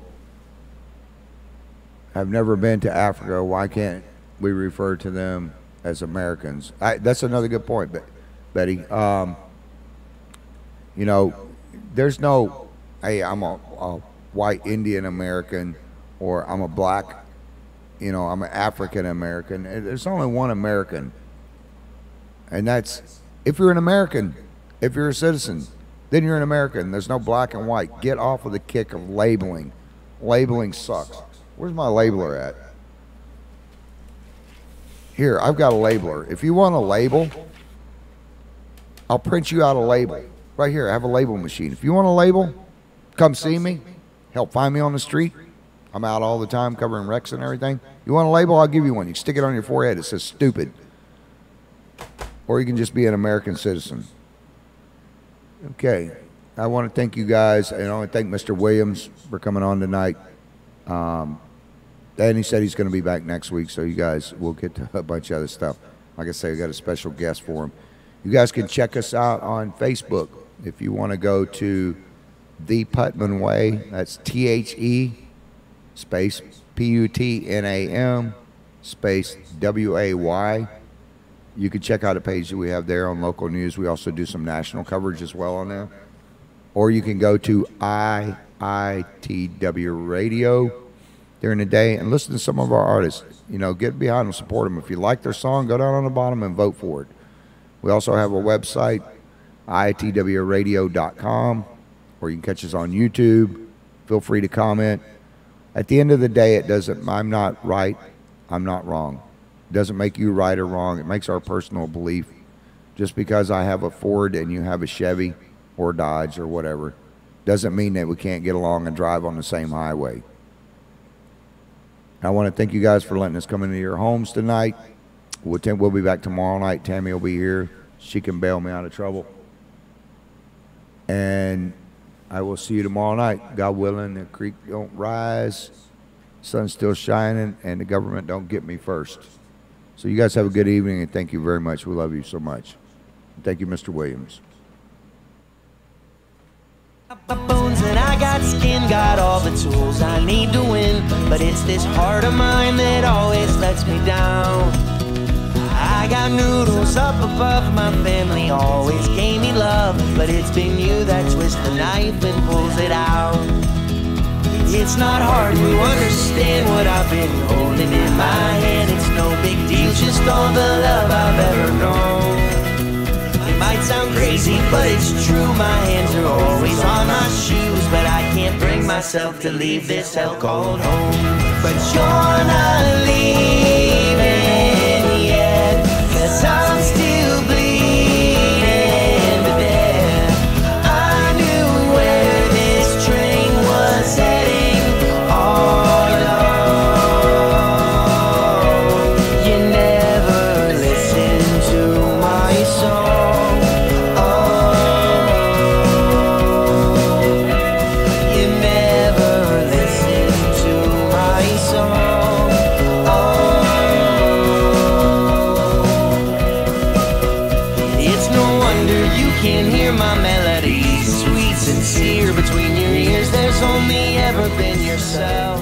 have never been to Africa. Why can't we refer to them as Americans? That's another good point, Betty. You know, there's no, hey, I'm a white Indian American, or I'm a black, you know, I'm an African American. There's only one American. And that's, if you're an American, if you're a citizen, then you're an American. There's no black and white. Get off of the kick of labeling. Labeling sucks. Where's my labeler at? Here, I've got a labeler. If you want a label, I'll print you out a label. Right here, I have a label machine. If you want a label, come see me. Help find me on the street. I'm out all the time covering wrecks and everything. You want a label? I'll give you one. You can stick it on your forehead. It says stupid. Or you can just be an American citizen. Okay. I want to thank you guys, and I want to thank Mr. Williams for coming on tonight. And he said he's going to be back next week, so you guys will get to a bunch of other stuff. Like I say, we got a special guest for him. You guys can check us out on Facebook. If you want to go to The Putnam Way, that's THE space PUTNAM space WAY. You can check out a page that we have there on local news. We also do some national coverage as well on there. Or you can go to IITW Radio during the day and listen to some of our artists. You know, get behind them, support them. If you like their song, go down on the bottom and vote for it. We also have a website, IITWradio.com, or you can catch us on YouTube. Feel free to comment. At the end of the day, it doesn't, I'm not right, I'm not wrong. It doesn't make you right or wrong. It makes our personal belief. Just because I have a Ford and you have a Chevy, or Dodge or whatever, doesn't mean that we can't get along and drive on the same highway. I want to thank you guys for letting us come into your homes tonight. We'll be back tomorrow night. Tammy will be here. She can bail me out of trouble. And I will see you tomorrow night. God willing, the creek don't rise, sun's still shining, and the government don't get me first. So you guys have a good evening, and thank you very much. We love you so much. Thank you, Mr. Williams. Bones and I got skin, got all the tools I need to win, but it's this heart of mine that always lets me down. I got noodles up above, my family always gave me love, but it's been you that twists the knife and pulls it out. It's not hard to understand what I've been holding in my hand. It's no big deal, just all the love I've ever known. It might sound crazy, but it's true. My hands are always on my shoes, but I can't bring myself to leave this hell called home. But you're not leaving yet, 'cause I'm still bleeding to death. I knew where this train was heading all along. You never listened to my song. You never listened to my song. It's no wonder you can't hear my melody. Sweet, sincere between your ears. There's only ever been yourself.